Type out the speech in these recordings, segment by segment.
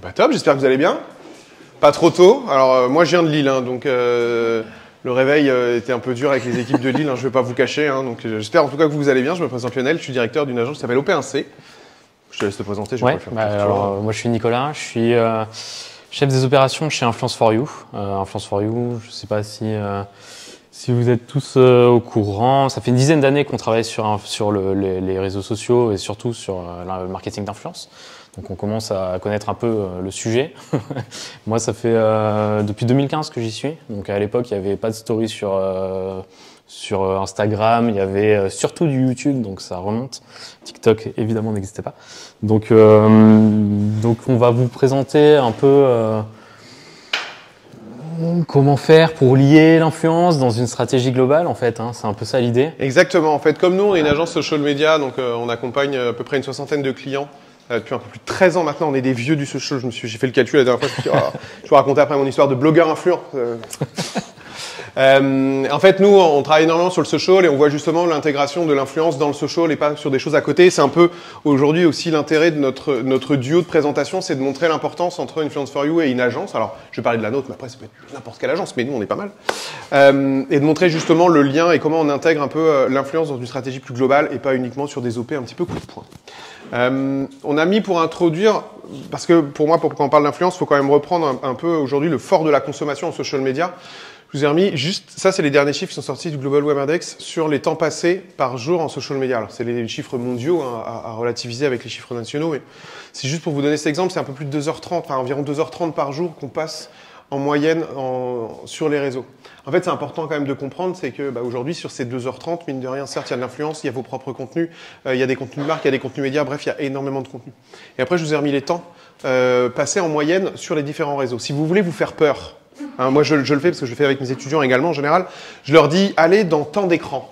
Bah top, j'espère que vous allez bien. Pas trop tôt. Alors moi je viens de Lille, hein, donc le réveil était un peu dur avec les équipes de Lille, hein, je ne vais pas vous cacher. Hein, donc j'espère en tout cas que vous allez bien. Je me présente Lionel, je suis directeur d'une agence qui s'appelle OP1C. Je te laisse te présenter, je vais pas le faire. Alors, moi je suis Nicolas, je suis chef des opérations chez Influence for You. Influence for You, je ne sais pas si vous êtes tous au courant. Ça fait une dizaine d'années qu'on travaille sur les réseaux sociaux et surtout sur le marketing d'influence. Donc on commence à connaître un peu le sujet. Moi, ça fait depuis 2015 que j'y suis. Donc à l'époque, il n'y avait pas de story sur Instagram. Il y avait surtout du YouTube, donc ça remonte. TikTok, évidemment, n'existait pas. Donc on va vous présenter un peu comment faire pour lier l'influence dans une stratégie globale, en fait. Hein. C'est un peu ça l'idée. Exactement. En fait, comme nous, on est une agence social media, donc on accompagne à peu près une soixantaine de clients. Depuis un peu plus de 13 ans maintenant, on est des vieux du social. J'ai fait le calcul la dernière fois. Je vais vous raconter après mon histoire de blogueur influent. En fait, nous, on travaille énormément sur le social et on voit justement l'intégration de l'influence dans le social et pas sur des choses à côté. C'est un peu aujourd'hui aussi l'intérêt de notre duo de présentation, c'est de montrer l'importance entre Influence for You et une agence. Alors, je vais parler de la nôtre, mais après, ça peut être n'importe quelle agence, mais nous, on est pas mal. Et de montrer justement le lien et comment on intègre un peu l'influence dans une stratégie plus globale et pas uniquement sur des OP un petit peu coup de poing. On a mis pour introduire, parce que pour moi, quand on parle d'influence, il faut quand même reprendre un peu aujourd'hui le fort de la consommation en social media. Je vous ai remis juste, ça c'est les derniers chiffres qui sont sortis du Global Web Index sur les temps passés par jour en social media. Alors c'est les chiffres mondiaux hein, à relativiser avec les chiffres nationaux, mais c'est juste pour vous donner cet exemple, c'est un peu plus de 2h30, enfin environ 2h30 par jour qu'on passe en moyenne sur les réseaux. En fait, c'est important quand même de comprendre, c'est que aujourd'hui, sur ces 2h30, mine de rien, certes, il y a de l'influence, il y a vos propres contenus, il y a des contenus de marque, il y a des contenus médias, bref, il y a énormément de contenus. Et après, je vous ai remis les temps passés en moyenne sur les différents réseaux. Si vous voulez vous faire peur, hein, moi je le fais parce que je le fais avec mes étudiants également en général, je leur dis, allez dans temps d'écran.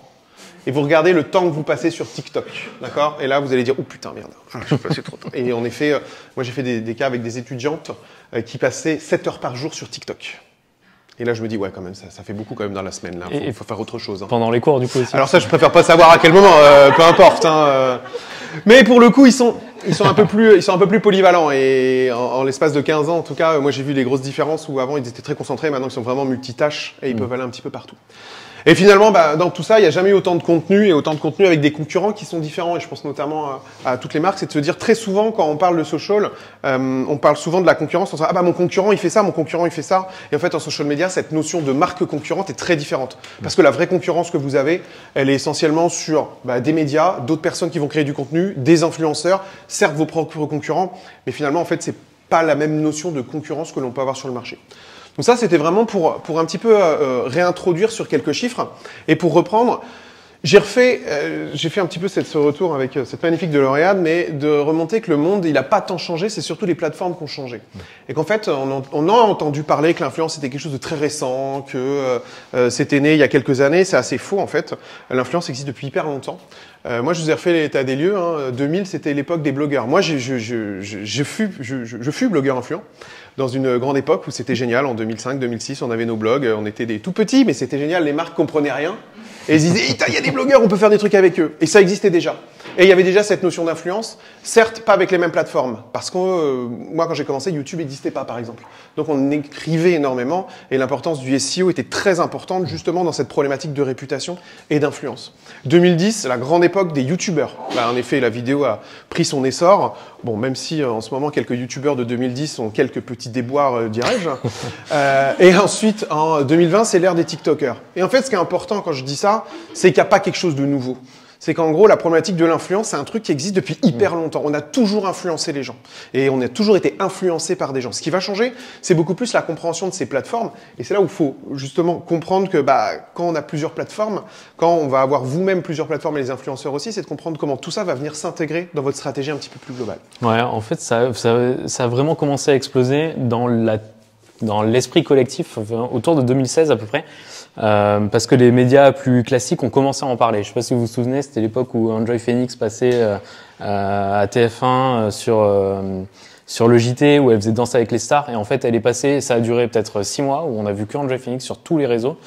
Et vous regardez le temps que vous passez sur TikTok, d'accord? Et là, vous allez dire, oh putain, merde, je passé trop de temps. Et en effet, moi j'ai fait des cas avec des étudiantes qui passaient 7 heures par jour sur TikTok. Et là, je me dis, ouais, quand même, ça fait beaucoup quand même dans la semaine, là. Il faut faire autre chose. Hein. Pendant les cours, du coup, aussi. Alors ça, je préfère pas savoir à quel moment, peu importe. Hein, Mais pour le coup, ils sont un peu plus polyvalents. Et en l'espace de 15 ans, en tout cas, moi j'ai vu des grosses différences où avant, ils étaient très concentrés. Maintenant, ils sont vraiment multitâches et ils peuvent aller un petit peu partout. Et finalement, dans tout ça, il n'y a jamais eu autant de contenu et autant de contenu avec des concurrents qui sont différents. Et je pense notamment à toutes les marques, c'est de se dire très souvent, quand on parle de social, on parle souvent de la concurrence. On se dit, mon concurrent, il fait ça, mon concurrent, il fait ça. Et en fait, en social media, cette notion de marque concurrente est très différente. Parce que la vraie concurrence que vous avez, elle est essentiellement sur des médias, d'autres personnes qui vont créer du contenu, des influenceurs, certes vos propres concurrents, mais finalement, en fait, c'est pas la même notion de concurrence que l'on peut avoir sur le marché. Donc ça, c'était vraiment pour un petit peu réintroduire sur quelques chiffres. Et pour reprendre, j'ai fait un petit peu ce retour avec cette magnifique DeLorean, mais de remonter que le monde, il n'a pas tant changé, c'est surtout les plateformes qui ont changé. Et qu'en fait, on a entendu parler que l'influence était quelque chose de très récent, que c'était né il y a quelques années. C'est assez faux, en fait. L'influence existe depuis hyper longtemps. Moi, je vous ai refait l'état des lieux. Hein. 2000, c'était l'époque des blogueurs. Moi, je fus blogueur influent dans une grande époque où c'était génial. En 2005, 2006, on avait nos blogs. On était des tout petits, mais c'était génial. Les marques comprenaient rien. Et ils disaient, il y a des blogueurs, on peut faire des trucs avec eux. Et ça existait déjà. Et il y avait déjà cette notion d'influence, certes pas avec les mêmes plateformes. Parce que moi, quand j'ai commencé, YouTube n'existait pas, par exemple. Donc on écrivait énormément et l'importance du SEO était très importante justement dans cette problématique de réputation et d'influence. 2010, la grande époque des YouTubeurs. En effet, la vidéo a pris son essor. Bon, même si en ce moment, quelques YouTubeurs de 2010 ont quelques petits déboires, dirais-je. Et ensuite, en 2020, c'est l'ère des TikTokers. Et en fait, ce qui est important quand je dis ça, c'est qu'il n'y a pas quelque chose de nouveau. C'est qu'en gros, la problématique de l'influence, c'est un truc qui existe depuis hyper longtemps. On a toujours influencé les gens. Et on a toujours été influencé par des gens. Ce qui va changer, c'est beaucoup plus la compréhension de ces plateformes. Et c'est là où il faut justement comprendre que quand on a plusieurs plateformes, quand on va avoir vous-même plusieurs plateformes et les influenceurs aussi, c'est de comprendre comment tout ça va venir s'intégrer dans votre stratégie un petit peu plus globale. Ouais, en fait, ça a vraiment commencé à exploser dans l'esprit collectif autour de 2016 à peu près. Parce que les médias plus classiques ont commencé à en parler. Je ne sais pas si vous vous souvenez, c'était l'époque où Enjoy Phoenix passait à TF1 sur le JT où elle faisait Danser avec les stars. Et en fait, elle est passée, ça a duré peut-être 6 mois où on a vu que Enjoy Phoenix sur tous les réseaux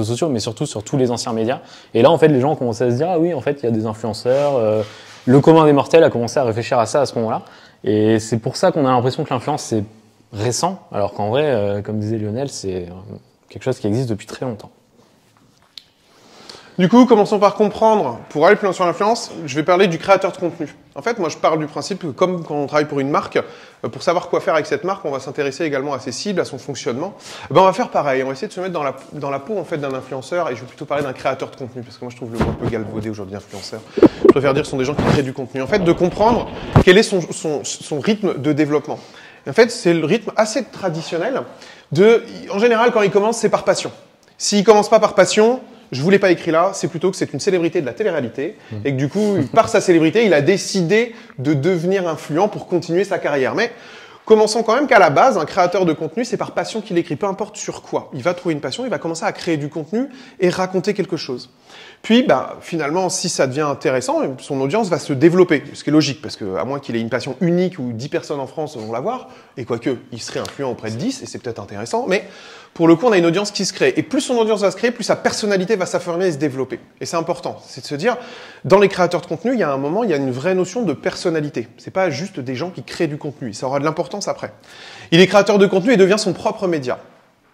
sociaux, mais surtout sur tous les anciens médias. Et là, en fait, les gens ont commencé à se dire, ah oui, en fait, il y a des influenceurs. Le commun des mortels a commencé à réfléchir à ça à ce moment-là. Et c'est pour ça qu'on a l'impression que l'influence, c'est récent, alors qu'en vrai, comme disait Lionel, c'est quelque chose qui existe depuis très longtemps. Du coup, commençons par comprendre, pour aller plus loin sur l'influence, je vais parler du créateur de contenu. En fait, moi je parle du principe que comme quand on travaille pour une marque, pour savoir quoi faire avec cette marque, on va s'intéresser également à ses cibles, à son fonctionnement. On va faire pareil, on va essayer de se mettre dans la peau en fait, d'un influenceur, et je vais plutôt parler d'un créateur de contenu, parce que moi je trouve le mot un peu galvaudé aujourd'hui, influenceur. Je préfère dire que ce sont des gens qui créent du contenu. En fait, de comprendre quel est son rythme de développement. Et en fait, c'est le rythme assez traditionnel en général, quand il commence, c'est par passion. S'il commence pas par passion, je vous l'ai pas écrit là, c'est plutôt que c'est une célébrité de la télé-réalité et que du coup, par sa célébrité, il a décidé de devenir influent pour continuer sa carrière. Mais commençons quand même qu'à la base, un créateur de contenu, c'est par passion qu'il écrit, peu importe sur quoi. Il va trouver une passion, il va commencer à créer du contenu et raconter quelque chose. Puis, finalement, si ça devient intéressant, son audience va se développer, ce qui est logique, parce que à moins qu'il ait une passion unique où 10 personnes en France vont l'avoir, et quoique, il serait influent auprès de 10, et c'est peut-être intéressant, mais pour le coup, on a une audience qui se crée. Et plus son audience va se créer, plus sa personnalité va s'affirmer et se développer. Et c'est important, c'est de se dire, dans les créateurs de contenu, il y a un moment, il y a une vraie notion de personnalité. C'est pas juste des gens qui créent du contenu, ça aura de l'importance après. Il est créateur de contenu et devient son propre média.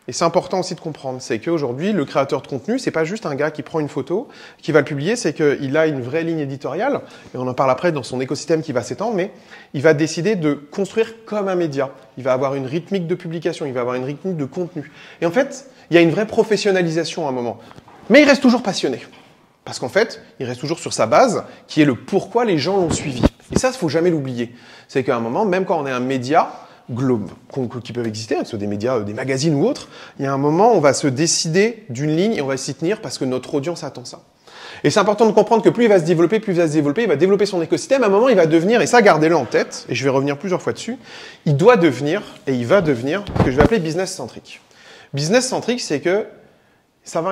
Et c'est important aussi de comprendre, c'est qu'aujourd'hui, le créateur de contenu, c'est pas juste un gars qui prend une photo, qui va le publier, c'est qu'il a une vraie ligne éditoriale, et on en parle après dans son écosystème qui va s'étendre, mais il va décider de construire comme un média. Il va avoir une rythmique de publication, il va avoir une rythmique de contenu. Et en fait, il y a une vraie professionnalisation à un moment. Mais il reste toujours passionné. Parce qu'en fait, il reste toujours sur sa base, qui est le pourquoi les gens l'ont suivi. Et ça, il ne faut jamais l'oublier. C'est qu'à un moment, même quand on est un média, qui peuvent exister, que ce soit des médias, des magazines ou autres, il y a un moment, on va se décider d'une ligne et on va s'y tenir parce que notre audience attend ça. Et c'est important de comprendre que plus il va se développer, il va développer son écosystème. À un moment, il va devenir, et ça, gardez-le en tête, et je vais revenir plusieurs fois dessus, il doit devenir, et il va devenir, ce que je vais appeler business-centrique. Business-centrique, c'est que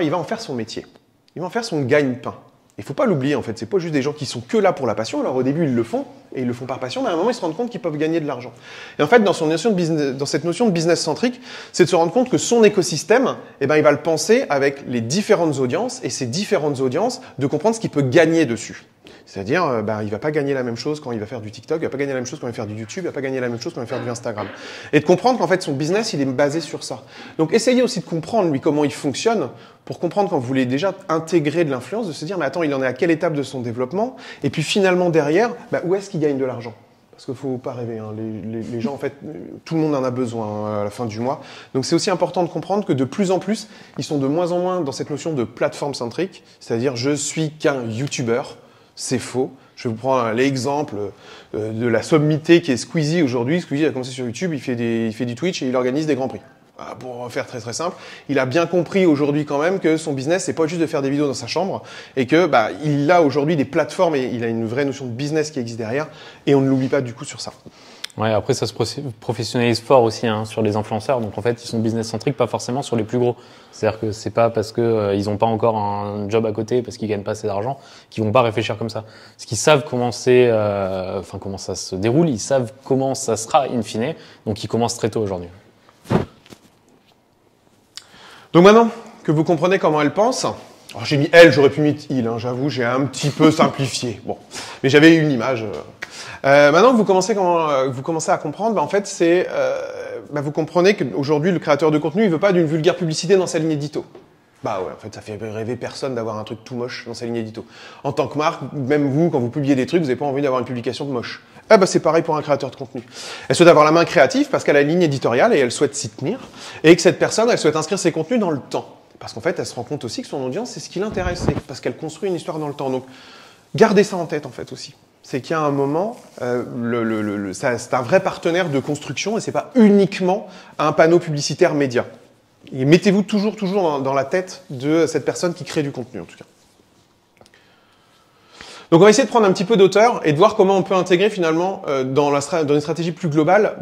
il va en faire son métier. Il va en faire son gagne-pain. Il ne faut pas l'oublier, en fait. C'est pas juste des gens qui sont que là pour la passion. Alors, au début, ils le font, et ils le font par passion, mais à un moment, ils se rendent compte qu'ils peuvent gagner de l'argent. Et en fait, dans cette notion de business-centrique, c'est de se rendre compte que son écosystème, il va le penser avec les différentes audiences, et ces différentes audiences, de comprendre ce qu'il peut gagner dessus. C'est-à-dire, il va pas gagner la même chose quand il va faire du TikTok, il va pas gagner la même chose quand il va faire du YouTube, il va pas gagner la même chose quand il va faire du Instagram. Et de comprendre qu'en fait, son business, il est basé sur ça. Donc, essayez aussi de comprendre, lui, comment il fonctionne, pour comprendre quand vous voulez déjà intégrer de l'influence, de se dire, mais attends, il en est à quelle étape de son développement? Et puis, finalement, derrière, où est-ce qu'il gagne de l'argent? Parce qu'il faut pas rêver, hein. Les gens, en fait, tout le monde en a besoin à la fin du mois. Donc, c'est aussi important de comprendre que de plus en plus, ils sont de moins en moins dans cette notion de plateforme centrique, c'est-à-dire, je suis qu'un YouTuber. C'est faux. Je vais vous prendre l'exemple de la sommité qui est Squeezie aujourd'hui. Squeezie a commencé sur YouTube, il fait du Twitch et il organise des grands prix. Pour faire très très simple, il a bien compris aujourd'hui quand même que son business, c'est pas juste de faire des vidéos dans sa chambre et que il a aujourd'hui des plateformes et il a une vraie notion de business qui existe derrière et on ne l'oublie pas du coup sur ça. Ouais, après ça se professionnalise fort aussi sur les influenceurs. Donc en fait, ils sont business-centriques, pas forcément sur les plus gros. C'est-à-dire que c'est pas parce que ils ont pas encore un job à côté, parce qu'ils gagnent pas assez d'argent, qu'ils vont pas réfléchir comme ça. Parce qu'ils savent comment comment ça se déroule, ils savent comment ça sera in fine. Donc ils commencent très tôt aujourd'hui. Donc maintenant que vous comprenez comment elle pense, alors j'ai mis elle, j'aurais pu mettre il, hein, j'avoue, j'ai un petit peu simplifié. Bon, mais j'avais une image. Maintenant que vous commencez à comprendre, en fait, vous comprenez qu'aujourd'hui, le créateur de contenu, il veut pas d'une vulgaire publicité dans sa ligne édito. En fait, ça fait rêver personne d'avoir un truc tout moche dans sa ligne édito. En tant que marque, même vous, quand vous publiez des trucs, vous n'avez pas envie d'avoir une publication de moche. C'est pareil pour un créateur de contenu. Elle souhaite avoir la main créative parce qu'elle a une ligne éditoriale et elle souhaite s'y tenir. Et que cette personne, elle souhaite inscrire ses contenus dans le temps. Parce qu'en fait, elle se rend compte aussi que son audience, c'est ce qui l'intéresse. Parce qu'elle construit une histoire dans le temps. Donc, gardez ça en tête, en fait, aussi. C'est qu'il y a un moment, c'est un vrai partenaire de construction et c'est pas uniquement un panneau publicitaire média. Et mettez-vous toujours dans la tête de cette personne qui crée du contenu, en tout cas. Donc on va essayer de prendre un petit peu d'auteur et de voir comment on peut intégrer finalement dans une stratégie plus globale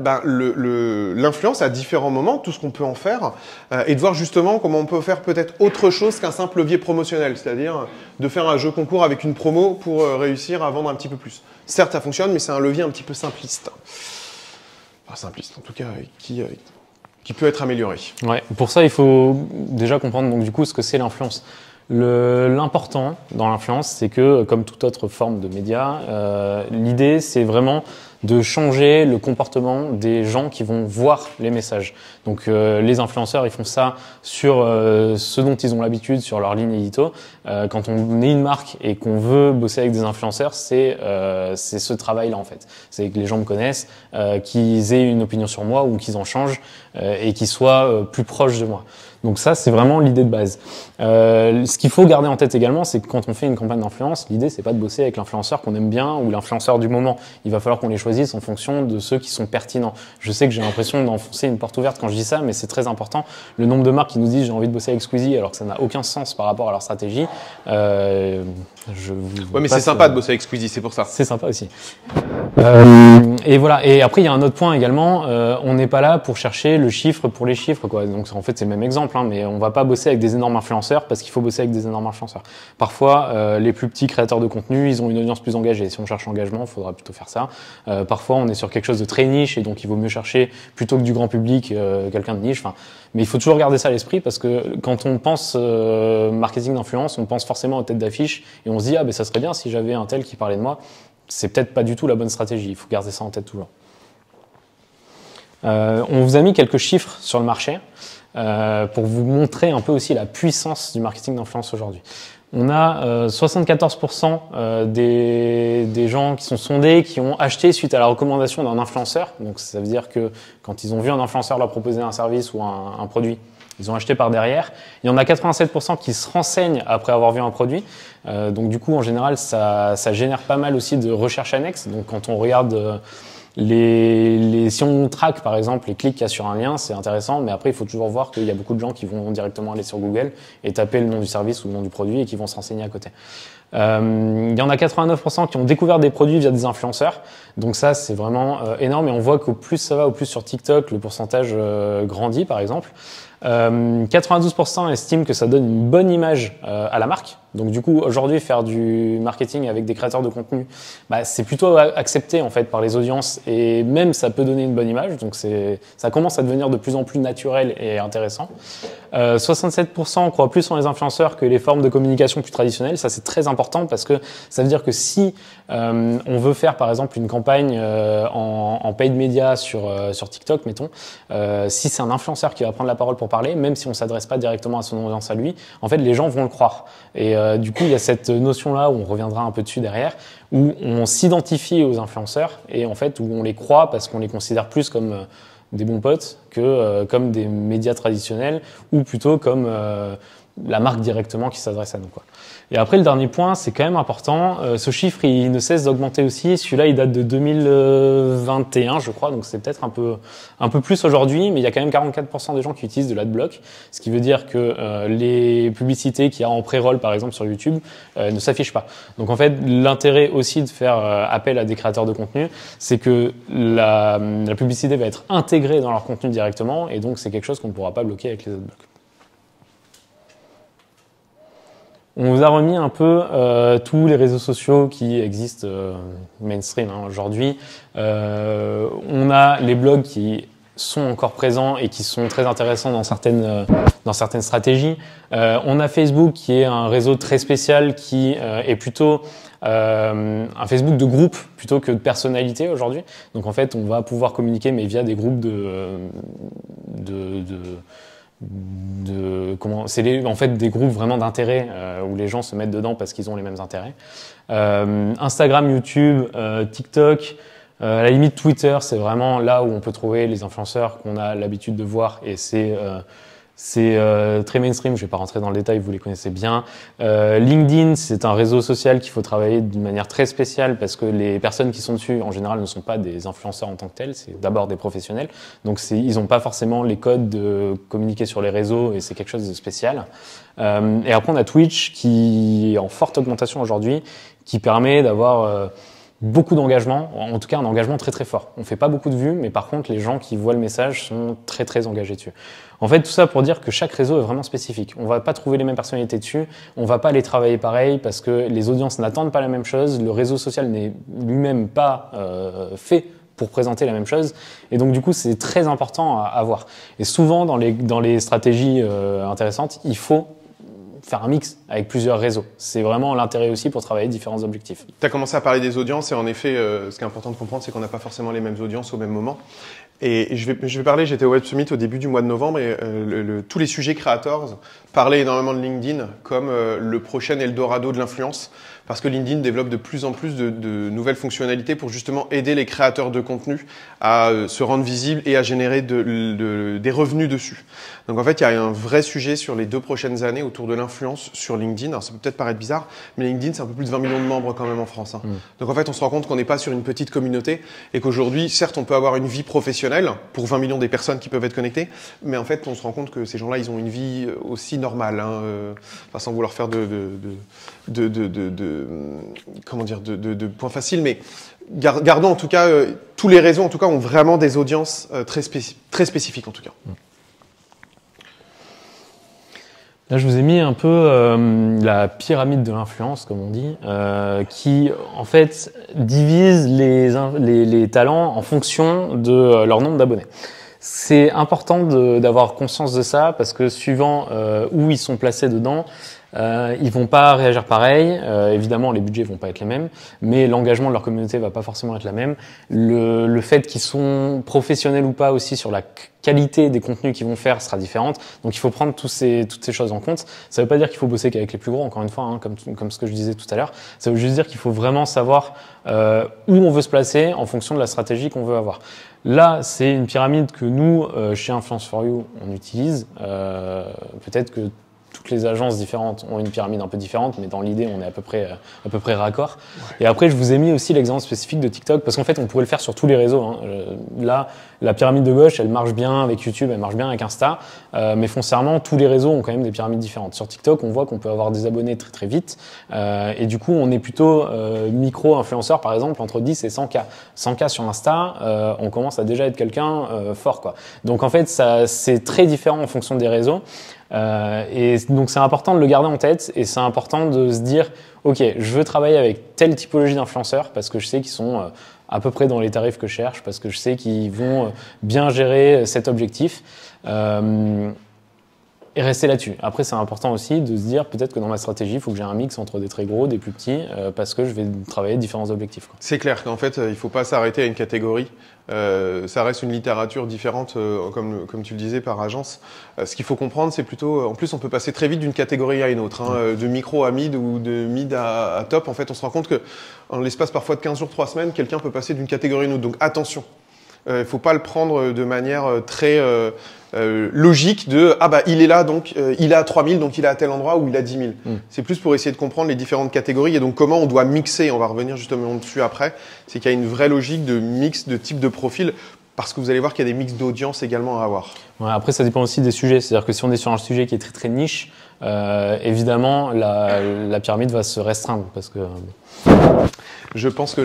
l'influence à différents moments, tout ce qu'on peut en faire, et de voir justement comment on peut faire peut-être autre chose qu'un simple levier promotionnel, c'est-à-dire de faire un jeu concours avec une promo pour réussir à vendre un petit peu plus. Certes ça fonctionne, mais c'est un levier un petit peu simpliste. Enfin simpliste en tout cas, qui peut être amélioré. Ouais, pour ça il faut déjà comprendre donc du coup ce que c'est l'influence. L'important dans l'influence, c'est que, comme toute autre forme de média, l'idée, c'est vraiment de changer le comportement des gens qui vont voir les messages. Donc les influenceurs, ils font ça sur ce dont ils ont l'habitude, sur leur ligne édito. Quand on est une marque et qu'on veut bosser avec des influenceurs, c'est ce travail-là en fait. C'est que les gens me connaissent, qu'ils aient une opinion sur moi ou qu'ils en changent et qu'ils soient plus proches de moi. Donc ça, c'est vraiment l'idée de base. Ce qu'il faut garder en tête également, c'est que quand on fait une campagne d'influence, l'idée, c'est pas de bosser avec l'influenceur qu'on aime bien ou l'influenceur du moment. Il va falloir qu'on les choisisse en fonction de ceux qui sont pertinents. Je sais que j'ai l'impression d'enfoncer une porte ouverte quand je dis ça, mais c'est très important. Le nombre de marques qui nous disent j'ai envie de bosser avec Squeezie alors que ça n'a aucun sens par rapport à leur stratégie. Ouais, mais c'est sympa de bosser avec Squeezie, c'est pour ça. C'est sympa aussi. Et voilà. Et après, il y a un autre point également. On n'est pas là pour chercher le chiffre pour les chiffres, quoi. Donc en fait, c'est le même exemple. Mais on va pas bosser avec des énormes influenceurs parce qu'il faut bosser avec des énormes influenceurs. Parfois, les plus petits créateurs de contenu, ils ont une audience plus engagée. Si on cherche l'engagement, il faudra plutôt faire ça. Parfois, on est sur quelque chose de très niche et donc il vaut mieux chercher plutôt que du grand public quelqu'un de niche. Enfin, mais il faut toujours garder ça à l'esprit parce que quand on pense marketing d'influence, on pense forcément aux têtes d'affiche et on se dit ah ben ça serait bien si j'avais un tel qui parlait de moi. C'est peut-être pas du tout la bonne stratégie. Il faut garder ça en tête toujours. On vous a mis quelques chiffres sur le marché. Pour vous montrer un peu aussi la puissance du marketing d'influence aujourd'hui. On a 74% des gens qui sont sondés qui ont acheté suite à la recommandation d'un influenceur. Donc ça veut dire que quand ils ont vu un influenceur leur proposer un service ou un produit, ils ont acheté par derrière. Il y en a 87% qui se renseignent après avoir vu un produit. Donc du coup, en général, ça génère pas mal aussi de recherches annexes. Donc quand on regarde si on traque par exemple les clics qu'il y a sur un lien, c'est intéressant, mais après il faut toujours voir qu'il y a beaucoup de gens qui vont directement aller sur Google et taper le nom du service ou le nom du produit et qui vont se renseigner à côté. Il y en a 89% qui ont découvert des produits via des influenceurs, donc ça c'est vraiment énorme et on voit qu'au plus ça va, au plus sur TikTok le pourcentage grandit par exemple. 92% estiment que ça donne une bonne image à la marque. Donc du coup, aujourd'hui, faire du marketing avec des créateurs de contenu, c'est plutôt accepté en fait par les audiences et même ça peut donner une bonne image. Donc ça commence à devenir de plus en plus naturel et intéressant. 67% croient plus en les influenceurs que les formes de communication plus traditionnelles. Ça c'est très important parce que ça veut dire que si on veut faire par exemple une campagne en paid media sur TikTok, mettons, si c'est un influenceur qui va prendre la parole pour parler, même si on s'adresse pas directement à son audience à lui, en fait les gens vont le croire. Et du coup il y a cette notion-là où on reviendra un peu dessus derrière, où on s'identifie aux influenceurs et en fait où on les croit parce qu'on les considère plus comme des bons potes que comme des médias traditionnels ou plutôt comme la marque directement qui s'adresse à nous, quoi. Et après, le dernier point, c'est quand même important. Ce chiffre, il ne cesse d'augmenter aussi. Celui-là, il date de 2021, je crois. Donc, c'est peut-être un peu plus aujourd'hui. Mais il y a quand même 44% des gens qui utilisent de l'adblock. Ce qui veut dire que les publicités qu'il y a en pré-roll, par exemple, sur YouTube, ne s'affichent pas. Donc, en fait, l'intérêt aussi de faire appel à des créateurs de contenu, c'est que la publicité va être intégrée dans leur contenu directement. Et donc, c'est quelque chose qu'on ne pourra pas bloquer avec les adblocks. On vous a remis un peu tous les réseaux sociaux qui existent mainstream aujourd'hui. On a les blogs qui sont encore présents et qui sont très intéressants dans certaines stratégies. On a Facebook qui est un réseau très spécial qui est plutôt un Facebook de groupe plutôt que de personnalité aujourd'hui. Donc en fait, on va pouvoir communiquer mais via des groupes c'est en fait des groupes vraiment d'intérêt où les gens se mettent dedans parce qu'ils ont les mêmes intérêts. Instagram, YouTube, TikTok, à la limite Twitter, c'est vraiment là où on peut trouver les influenceurs qu'on a l'habitude de voir et c'est très mainstream, je vais pas rentrer dans le détail, vous les connaissez bien. LinkedIn, c'est un réseau social qu'il faut travailler d'une manière très spéciale parce que les personnes qui sont dessus, en général, ne sont pas des influenceurs en tant que tels, c'est d'abord des professionnels. Donc ils n'ont pas forcément les codes de communiquer sur les réseaux et c'est quelque chose de spécial. Et après, on a Twitch qui est en forte augmentation aujourd'hui, qui permet d'avoir beaucoup d'engagement, en tout cas un engagement très très fort. On fait pas beaucoup de vues, mais par contre les gens qui voient le message sont très très engagés dessus. En fait, tout ça pour dire que chaque réseau est vraiment spécifique. On va pas trouver les mêmes personnalités dessus, on va pas les travailler pareil parce que les audiences n'attendent pas la même chose, le réseau social n'est lui-même pas fait pour présenter la même chose. Et donc du coup, c'est très important à voir. Et souvent dans les stratégies intéressantes, il faut faire un mix avec plusieurs réseaux. C'est vraiment l'intérêt aussi pour travailler différents objectifs. Tu as commencé à parler des audiences et en effet, ce qui est important de comprendre, c'est qu'on n'a pas forcément les mêmes audiences au même moment. Et je vais parler, j'étais au Web Summit au début du mois de novembre et tous les sujets creators parlaient énormément de LinkedIn comme le prochain Eldorado de l'influence. Parce que LinkedIn développe de plus en plus de nouvelles fonctionnalités pour justement aider les créateurs de contenu à se rendre visibles et à générer des revenus dessus. Donc en fait, il y a un vrai sujet sur les 2 prochaines années autour de l'influence sur LinkedIn. Alors ça peut peut-être paraître bizarre, mais LinkedIn, c'est un peu plus de 20 millions de membres quand même en France. Donc en fait, on se rend compte qu'on n'est pas sur une petite communauté et qu'aujourd'hui, certes, on peut avoir une vie professionnelle pour 20 millions des personnes qui peuvent être connectées, mais en fait, on se rend compte que ces gens-là, ils ont une vie aussi normale, enfin, sans vouloir faire comment dire, de points faciles, mais gardons en tout cas, tous les réseaux en tout cas ont vraiment des audiences très spécifiques en tout cas. Là, je vous ai mis un peu la pyramide de l'influence, comme on dit, qui en fait divise les talents en fonction de leur nombre d'abonnés. C'est important d'avoir conscience de ça parce que suivant où ils sont placés dedans, ils vont pas réagir pareil. Évidemment, les budgets vont pas être les mêmes, mais l'engagement de leur communauté va pas forcément être la même. Le fait qu'ils sont professionnels ou pas aussi sur la qualité des contenus qu'ils vont faire sera différente. Donc, il faut prendre toutes ces choses en compte. Ça veut pas dire qu'il faut bosser qu'avec les plus gros, encore une fois, hein, comme ce que je disais tout à l'heure. Ça veut juste dire qu'il faut vraiment savoir où on veut se placer en fonction de la stratégie qu'on veut avoir. Là, c'est une pyramide que nous, chez Influence for You, on utilise. Peut-être que toutes les agences différentes ont une pyramide un peu différente, mais dans l'idée, on est à peu près raccord. Ouais. Et après, je vous ai mis aussi l'exemple spécifique de TikTok, parce qu'en fait, on pourrait le faire sur tous les réseaux. Hein. Là, la pyramide de gauche, elle marche bien avec YouTube, elle marche bien avec Insta, mais foncièrement, tous les réseaux ont quand même des pyramides différentes. Sur TikTok, on voit qu'on peut avoir des abonnés très très vite, et du coup, on est plutôt micro-influenceur, par exemple, entre 10 et 100K. 100K sur Insta, on commence à déjà être quelqu'un fort, quoi. Donc en fait, c'est très différent en fonction des réseaux. Et donc c'est important de le garder en tête et c'est important de se dire ok, je veux travailler avec telle typologie d'influenceurs parce que je sais qu'ils sont à peu près dans les tarifs que je cherche, parce que je sais qu'ils vont bien gérer cet objectif et rester là-dessus. Après, c'est important aussi de se dire peut-être que dans ma stratégie, il faut que j'ai un mix entre des très gros, des plus petits, parce que je vais travailler différents objectifs, quoi. C'est clair qu'en fait, il ne faut pas s'arrêter à une catégorie. Ça reste une littérature différente, comme tu le disais, par agence. Ce qu'il faut comprendre, c'est plutôt... En plus, on peut passer très vite d'une catégorie à une autre, hein, de micro à mid ou de mid à top. En fait, on se rend compte qu'en l'espace parfois de 15 jours, 3 semaines, quelqu'un peut passer d'une catégorie à une autre. Donc attention, il ne faut pas le prendre de manière très logique de « Ah bah il est là, donc il est à 3000, donc il est à tel endroit ou il a 10 000 ». C'est plus pour essayer de comprendre les différentes catégories et donc comment on doit mixer. On va revenir justement dessus après. C'est qu'il y a une vraie logique de mix de type de profil parce que vous allez voir qu'il y a des mix d'audience également à avoir. Ouais, après, ça dépend aussi des sujets. C'est-à-dire que si on est sur un sujet qui est très très niche, évidemment, la pyramide va se restreindre parce que... Je pense que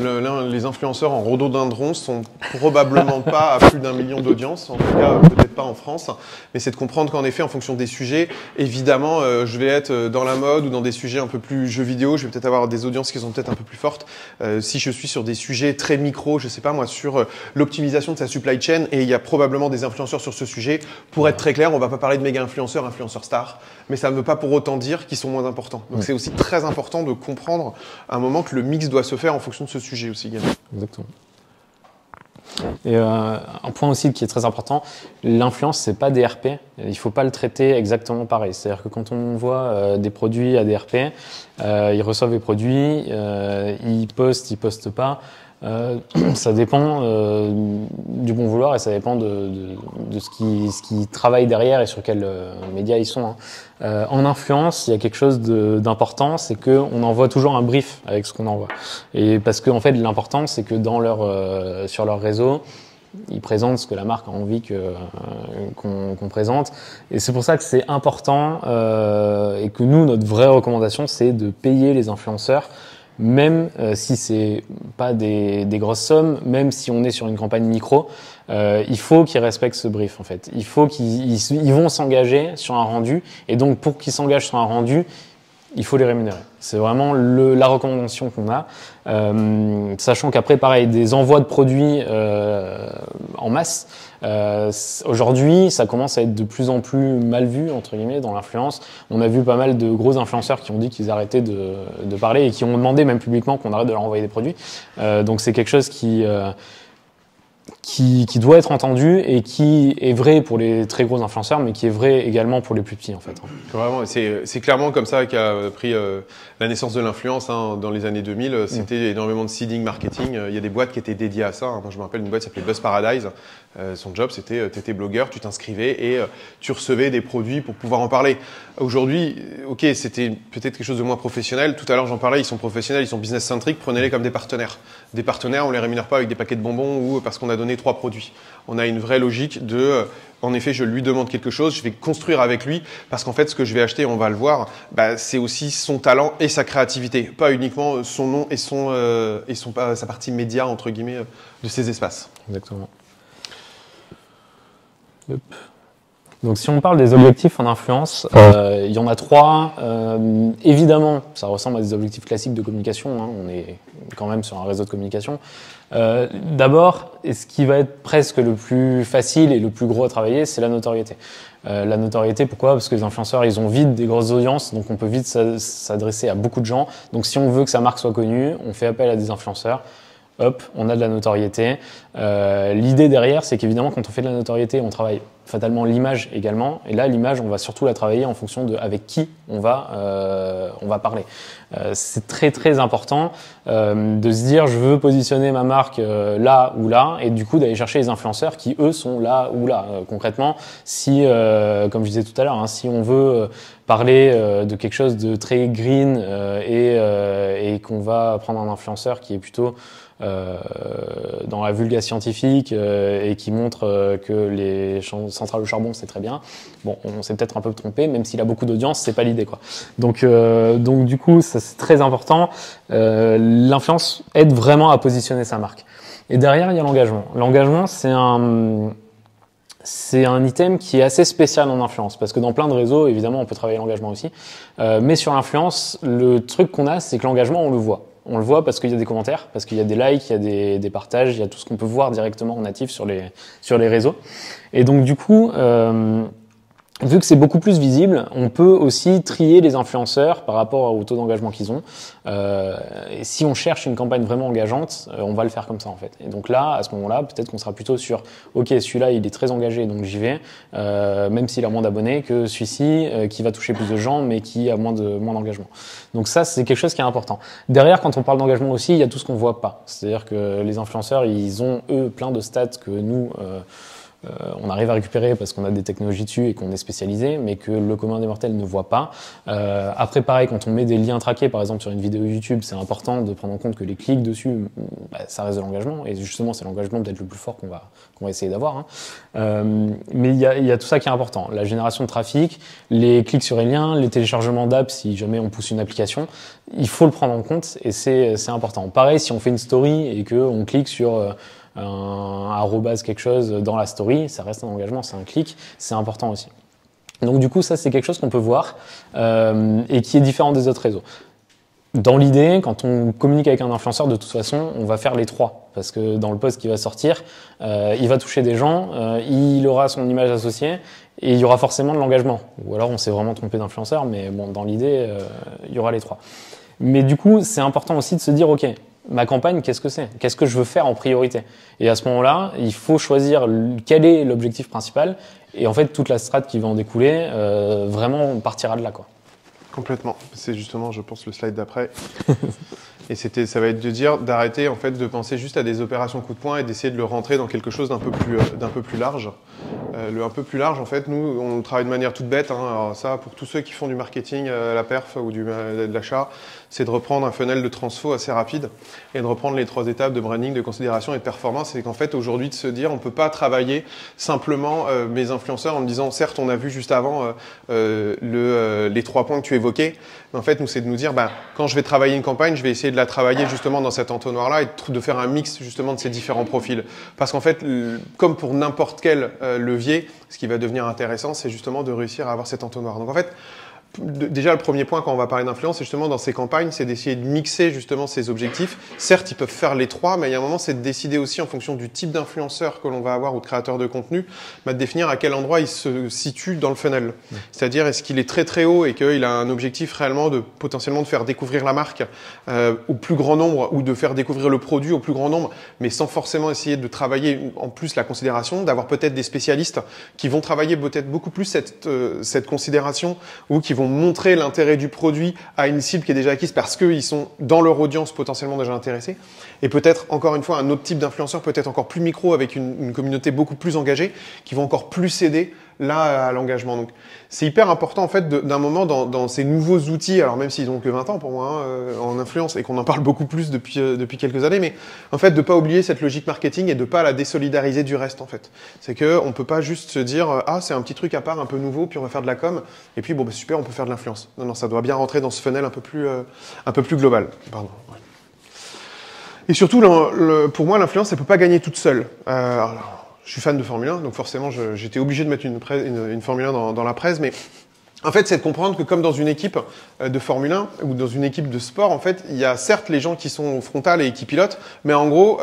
les influenceurs en rhododendron sont probablement pas à plus d'1 million d'audience, en tout cas peut-être pas en France, mais c'est de comprendre qu'en effet, en fonction des sujets, évidemment, je vais être dans la mode ou dans des sujets un peu plus jeux vidéo, je vais peut-être avoir des audiences qui sont peut-être un peu plus fortes. Si je suis sur des sujets très micro, je sais pas moi, sur l'optimisation de sa supply chain, et il y a probablement des influenceurs sur ce sujet. Pour être très clair, on va pas parler de méga influenceurs, influenceurs stars, mais ça ne veut pas pour autant dire qu'ils sont moins importants. Donc c'est aussi très important de comprendre à un moment que le mix doit se faire en fonction de ce sujet aussi. Exactement. Et un point aussi qui est très important, l'influence, c'est pas des RP. Il faut pas le traiter exactement pareil. C'est-à-dire que quand on voit des produits à des RP, ils reçoivent les produits, ils postent pas. Ça dépend du bon vouloir et ça dépend de ce qui travaille derrière et sur quels médias ils sont. Hein. En influence, il y a quelque chose d'important, c'est qu'on envoie toujours un brief avec ce qu'on envoie. Et parce que en fait, l'important, c'est que sur leur réseau, ils présentent ce que la marque a envie qu'on présente. Et c'est pour ça que c'est important et que nous, notre vraie recommandation, c'est de payer les influenceurs. Même si c'est pas des grosses sommes, même si on est sur une campagne micro, il faut qu'ils respectent ce brief en fait. Il faut qu'ils vont s'engager sur un rendu et donc pour qu'ils s'engagent sur un rendu, il faut les rémunérer. C'est vraiment la recommandation qu'on a. Sachant qu'après, pareil, des envois de produits en masse, aujourd'hui, ça commence à être de plus en plus mal vu, entre guillemets, dans l'influence. On a vu pas mal de gros influenceurs qui ont dit qu'ils arrêtaient de parler et qui ont demandé même publiquement qu'on arrête de leur envoyer des produits. Donc c'est quelque chose qui doit être entendu et qui est vrai pour les très gros influenceurs, mais qui est vrai également pour les plus petits en fait. Vraiment, c'est clairement comme ça qu'a pris la naissance de l'influence dans les années 2000. C'était énormément de seeding marketing. Il y a des boîtes qui étaient dédiées à ça. Moi, je me rappelle une boîte qui s'appelait Buzz Paradise. Son job, c'était t'étais blogueur, tu t'inscrivais et tu recevais des produits pour pouvoir en parler. Aujourd'hui, ok, c'était peut-être quelque chose de moins professionnel. Tout à l'heure, j'en parlais, ils sont professionnels, ils sont business-centriques. Prenez-les comme des partenaires. Des partenaires, on les rémunère pas avec des paquets de bonbons ou parce qu'on a donné 3 produits. On a une vraie logique de, en effet, je lui demande quelque chose, je vais construire avec lui parce qu'en fait, ce que je vais acheter, on va le voir, c'est aussi son talent et sa créativité, pas uniquement son nom et sa partie média entre guillemets de ces espaces. Exactement. Hop. Donc si on parle des objectifs en influence, il y en a 3. Évidemment, ça ressemble à des objectifs classiques de communication. On est quand même sur un réseau de communication. D'abord, et ce qui va être presque le plus facile et le plus gros à travailler, c'est la notoriété. La notoriété, pourquoi ? Parce que les influenceurs, ils ont vite des grosses audiences, donc on peut vite s'adresser à beaucoup de gens. Donc si on veut que sa marque soit connue, on fait appel à des influenceurs. Hop, on a de la notoriété. L'idée derrière, c'est qu'évidemment, quand on fait de la notoriété, on travaille fatalement l'image également. Et là, l'image, on va surtout la travailler en fonction de avec qui on va parler. C'est très très important de se dire, je veux positionner ma marque là ou là, et du coup d'aller chercher les influenceurs qui eux sont là ou là. Concrètement, si, comme je disais tout à l'heure, si on veut parler de quelque chose de très green et qu'on va prendre un influenceur qui est plutôt dans la vulga scientifique et qui montre que les centrales au charbon c'est très bien. Bon, on s'est peut-être un peu trompé, même s'il a beaucoup d'audience, c'est pas l'idée quoi. Donc du coup, ça c'est très important. L'influence aide vraiment à positionner sa marque. Et derrière, il y a l'engagement. L'engagement, c'est un item qui est assez spécial en influence, parce que dans plein de réseaux, évidemment, on peut travailler l'engagement aussi. Mais sur l'influence, le truc qu'on a, c'est que l'engagement, on le voit. On le voit parce qu'il y a des commentaires, parce qu'il y a des likes, il y a des partages, il y a tout ce qu'on peut voir directement en natif sur les réseaux. Et donc, du coup, vu que c'est beaucoup plus visible, on peut aussi trier les influenceurs par rapport au taux d'engagement qu'ils ont. Et si on cherche une campagne vraiment engageante, on va le faire comme ça en fait. Et donc là, à ce moment-là, peut-être qu'on sera plutôt sur OK, celui-là, il est très engagé, donc j'y vais, même s'il a moins d'abonnés que celui-ci, qui va toucher plus de gens, mais qui a moins d'engagement. Donc ça, c'est quelque chose qui est important. Derrière, quand on parle d'engagement aussi, il y a tout ce qu'on voit pas. C'est-à-dire que les influenceurs, ils ont, eux, plein de stats que nous... on arrive à récupérer parce qu'on a des technologies dessus et qu'on est spécialisé, mais que le commun des mortels ne voit pas. Après, pareil, quand on met des liens traqués, par exemple, sur une vidéo YouTube, c'est important de prendre en compte que les clics dessus, ça reste de l'engagement. Et justement, c'est l'engagement peut-être le plus fort qu'on va essayer d'avoir. Mais il y a tout ça qui est important. La génération de trafic, les clics sur les liens, les téléchargements d'apps, si jamais on pousse une application, il faut le prendre en compte et c'est important. Pareil, si on fait une story et qu'on clique sur... un arrobase quelque chose dans la story, ça reste un engagement, c'est un clic, c'est important aussi. Donc du coup, ça c'est quelque chose qu'on peut voir et qui est différent des autres réseaux. Dans l'idée, quand on communique avec un influenceur, de toute façon, on va faire les 3. Parce que dans le post qui va sortir, il va toucher des gens, il aura son image associée et il y aura forcément de l'engagement. Ou alors on s'est vraiment trompé d'influenceur, mais bon, dans l'idée, il y aura les 3. Mais du coup, c'est important aussi de se dire, OK, ma campagne, qu'est-ce que c'est ? Qu'est-ce que je veux faire en priorité ? Et à ce moment-là, il faut choisir quel est l'objectif principal. Et en fait, toute la strate qui va en découler, vraiment, on partira de là, quoi. Complètement. C'est justement, je pense, le slide d'après. Et ça va être de dire, d'arrêter en fait de penser juste à des opérations coup de poing et d'essayer de le rentrer dans quelque chose d'un peu plus large. Le un peu plus large, en fait, nous, on travaille de manière toute bête. Alors ça, pour tous ceux qui font du marketing à la perf ou de l'achat, c'est de reprendre un funnel de transfo assez rapide et de reprendre les 3 étapes de branding, de considération et de performance. Et qu'en fait, aujourd'hui, de se dire, on peut pas travailler simplement mes influenceurs en me disant, certes, on a vu juste avant les 3 points que tu évoquais, mais en fait, nous, c'est de nous dire, quand je vais travailler une campagne, je vais essayer de la travailler justement dans cet entonnoir-là et de faire un mix justement de ces différents profils. Parce qu'en fait, comme pour n'importe quel levier, ce qui va devenir intéressant, c'est justement de réussir à avoir cet entonnoir. Donc en fait, déjà, le premier point quand on va parler d'influence, c'est justement dans ces campagnes, c'est d'essayer de mixer justement ces objectifs. Certes, ils peuvent faire les trois, mais il y a un moment, c'est de décider aussi en fonction du type d'influenceur que l'on va avoir ou de créateur de contenu, de définir à quel endroit il se situe dans le funnel. C'est-à-dire, est-ce qu'il est très très haut et qu'il a un objectif réellement de potentiellement de faire découvrir la marque au plus grand nombre ou de faire découvrir le produit au plus grand nombre, mais sans forcément essayer de travailler en plus la considération, d'avoir peut-être des spécialistes qui vont travailler peut-être beaucoup plus cette considération ou qui vont montrer l'intérêt du produit à une cible qui est déjà acquise parce qu'ils sont dans leur audience potentiellement déjà intéressés. Et peut-être, encore une fois, un autre type d'influenceur, peut-être encore plus micro, avec une communauté beaucoup plus engagée, qui vont encore plus aider là à l'engagement. Donc, c'est hyper important en fait d'un moment dans ces nouveaux outils, alors même s'ils ont que 20 ans pour moi en influence et qu'on en parle beaucoup plus depuis quelques années, mais en fait de pas oublier cette logique marketing et de pas la désolidariser du reste en fait. C'est que on peut pas juste se dire ah c'est un petit truc à part, un peu nouveau, puis on va faire de la com et puis bon bah, super on peut faire de l'influence. Non non ça doit bien rentrer dans ce funnel un peu plus global. Pardon. Ouais. Et surtout pour moi l'influence elle peut pas gagner toute seule. Alors, je suis fan de Formule 1, donc forcément j'étais obligé de mettre une Formule 1 dans la presse, mais en fait c'est de comprendre que comme dans une équipe de Formule 1 ou dans une équipe de sport, en fait il y a certes les gens qui sont frontales et qui pilotent, mais en gros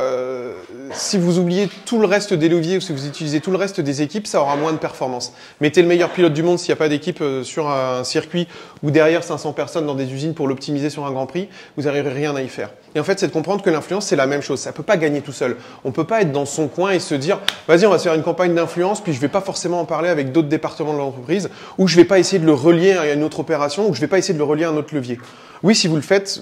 si vous oubliez tout le reste des leviers ou si vous utilisez tout le reste des équipes, ça aura moins de performance. Mettez le meilleur pilote du monde s'il n'y a pas d'équipe sur un circuit ou derrière 500 personnes dans des usines pour l'optimiser sur un Grand Prix, vous n'arriverez rien à y faire. Et en fait, c'est de comprendre que l'influence, c'est la même chose. Ça peut pas gagner tout seul. On peut pas être dans son coin et se dire, vas-y, on va se faire une campagne d'influence, puis je vais pas forcément en parler avec d'autres départements de l'entreprise, ou je vais pas essayer de le relier à une autre opération, ou je vais pas essayer de le relier à un autre levier. Oui, si vous le faites,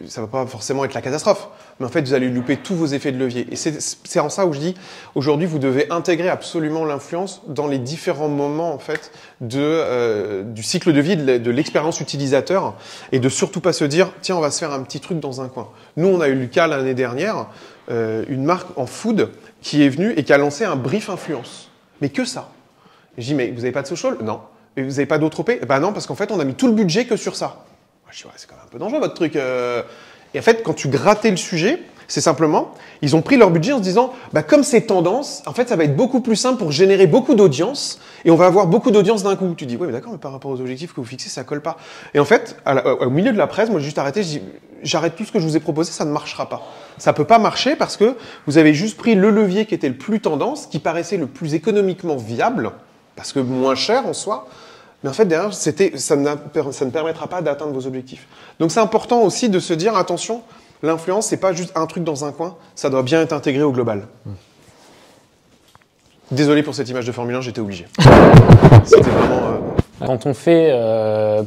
ça va pas forcément être la catastrophe. Mais en fait, vous allez louper tous vos effets de levier. Et c'est en ça où je dis, aujourd'hui, vous devez intégrer absolument l'influence dans les différents moments, en fait, du cycle de vie, de l'expérience utilisateur, et de surtout pas se dire, tiens, on va se faire un petit truc dans un coin. Nous, on a eu le cas l'année dernière, une marque en food qui est venue et qui a lancé un brief influence. Mais que ça. Je dis, mais vous avez pas de social? Non. Mais vous avez pas d'autre OP? Ben non, parce qu'en fait, on a mis tout le budget que sur ça. Je dis, ouais, c'est quand même un peu dangereux, votre truc. Et en fait, quand tu grattais le sujet, c'est simplement, ils ont pris leur budget en se disant, bah, comme c'est tendance, en fait, ça va être beaucoup plus simple pour générer beaucoup d'audience et on va avoir beaucoup d'audience d'un coup. Tu dis, ouais, mais d'accord, mais par rapport aux objectifs que vous fixez, ça colle pas. Et en fait, au milieu de la presse, moi, j'ai juste arrêté, je dis, j'arrête tout ce que je vous ai proposé, ça ne marchera pas. Ça peut pas marcher parce que vous avez juste pris le levier qui était le plus tendance, qui paraissait le plus économiquement viable, parce que moins cher en soi. Mais en fait, derrière, ça ne permettra pas d'atteindre vos objectifs. Donc, c'est important aussi de se dire, attention, l'influence, c'est pas juste un truc dans un coin, ça doit bien être intégré au global. Désolé pour cette image de Formule 1, j'étais obligé. C'était vraiment... Quand on fait,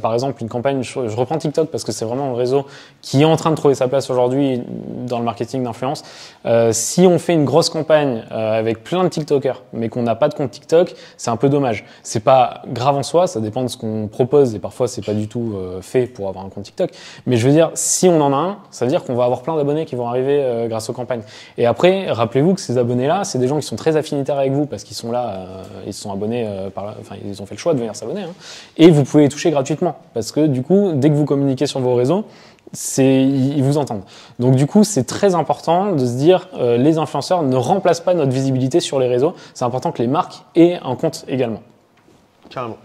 par exemple, une campagne, je reprends TikTok parce que c'est vraiment un réseau qui est en train de trouver sa place aujourd'hui dans le marketing d'influence. Si on fait une grosse campagne avec plein de TikTokers, mais qu'on n'a pas de compte TikTok, c'est un peu dommage. C'est pas grave en soi, ça dépend de ce qu'on propose et parfois c'est pas du tout fait pour avoir un compte TikTok. Mais je veux dire, si on en a un, ça veut dire qu'on va avoir plein d'abonnés qui vont arriver grâce aux campagnes. Et après, rappelez-vous que ces abonnés-là, c'est des gens qui sont très affinitaires avec vous parce qu'ils sont là, ils se sont abonnés enfin ils ont fait le choix de venir s'abonner. Hein. Et vous pouvez les toucher gratuitement parce que du coup, dès que vous communiquez sur vos réseaux, ils vous entendent. Donc du coup, c'est très important de se dire les influenceurs ne remplacent pas notre visibilité sur les réseaux. C'est important que les marques aient un compte également. Carrément.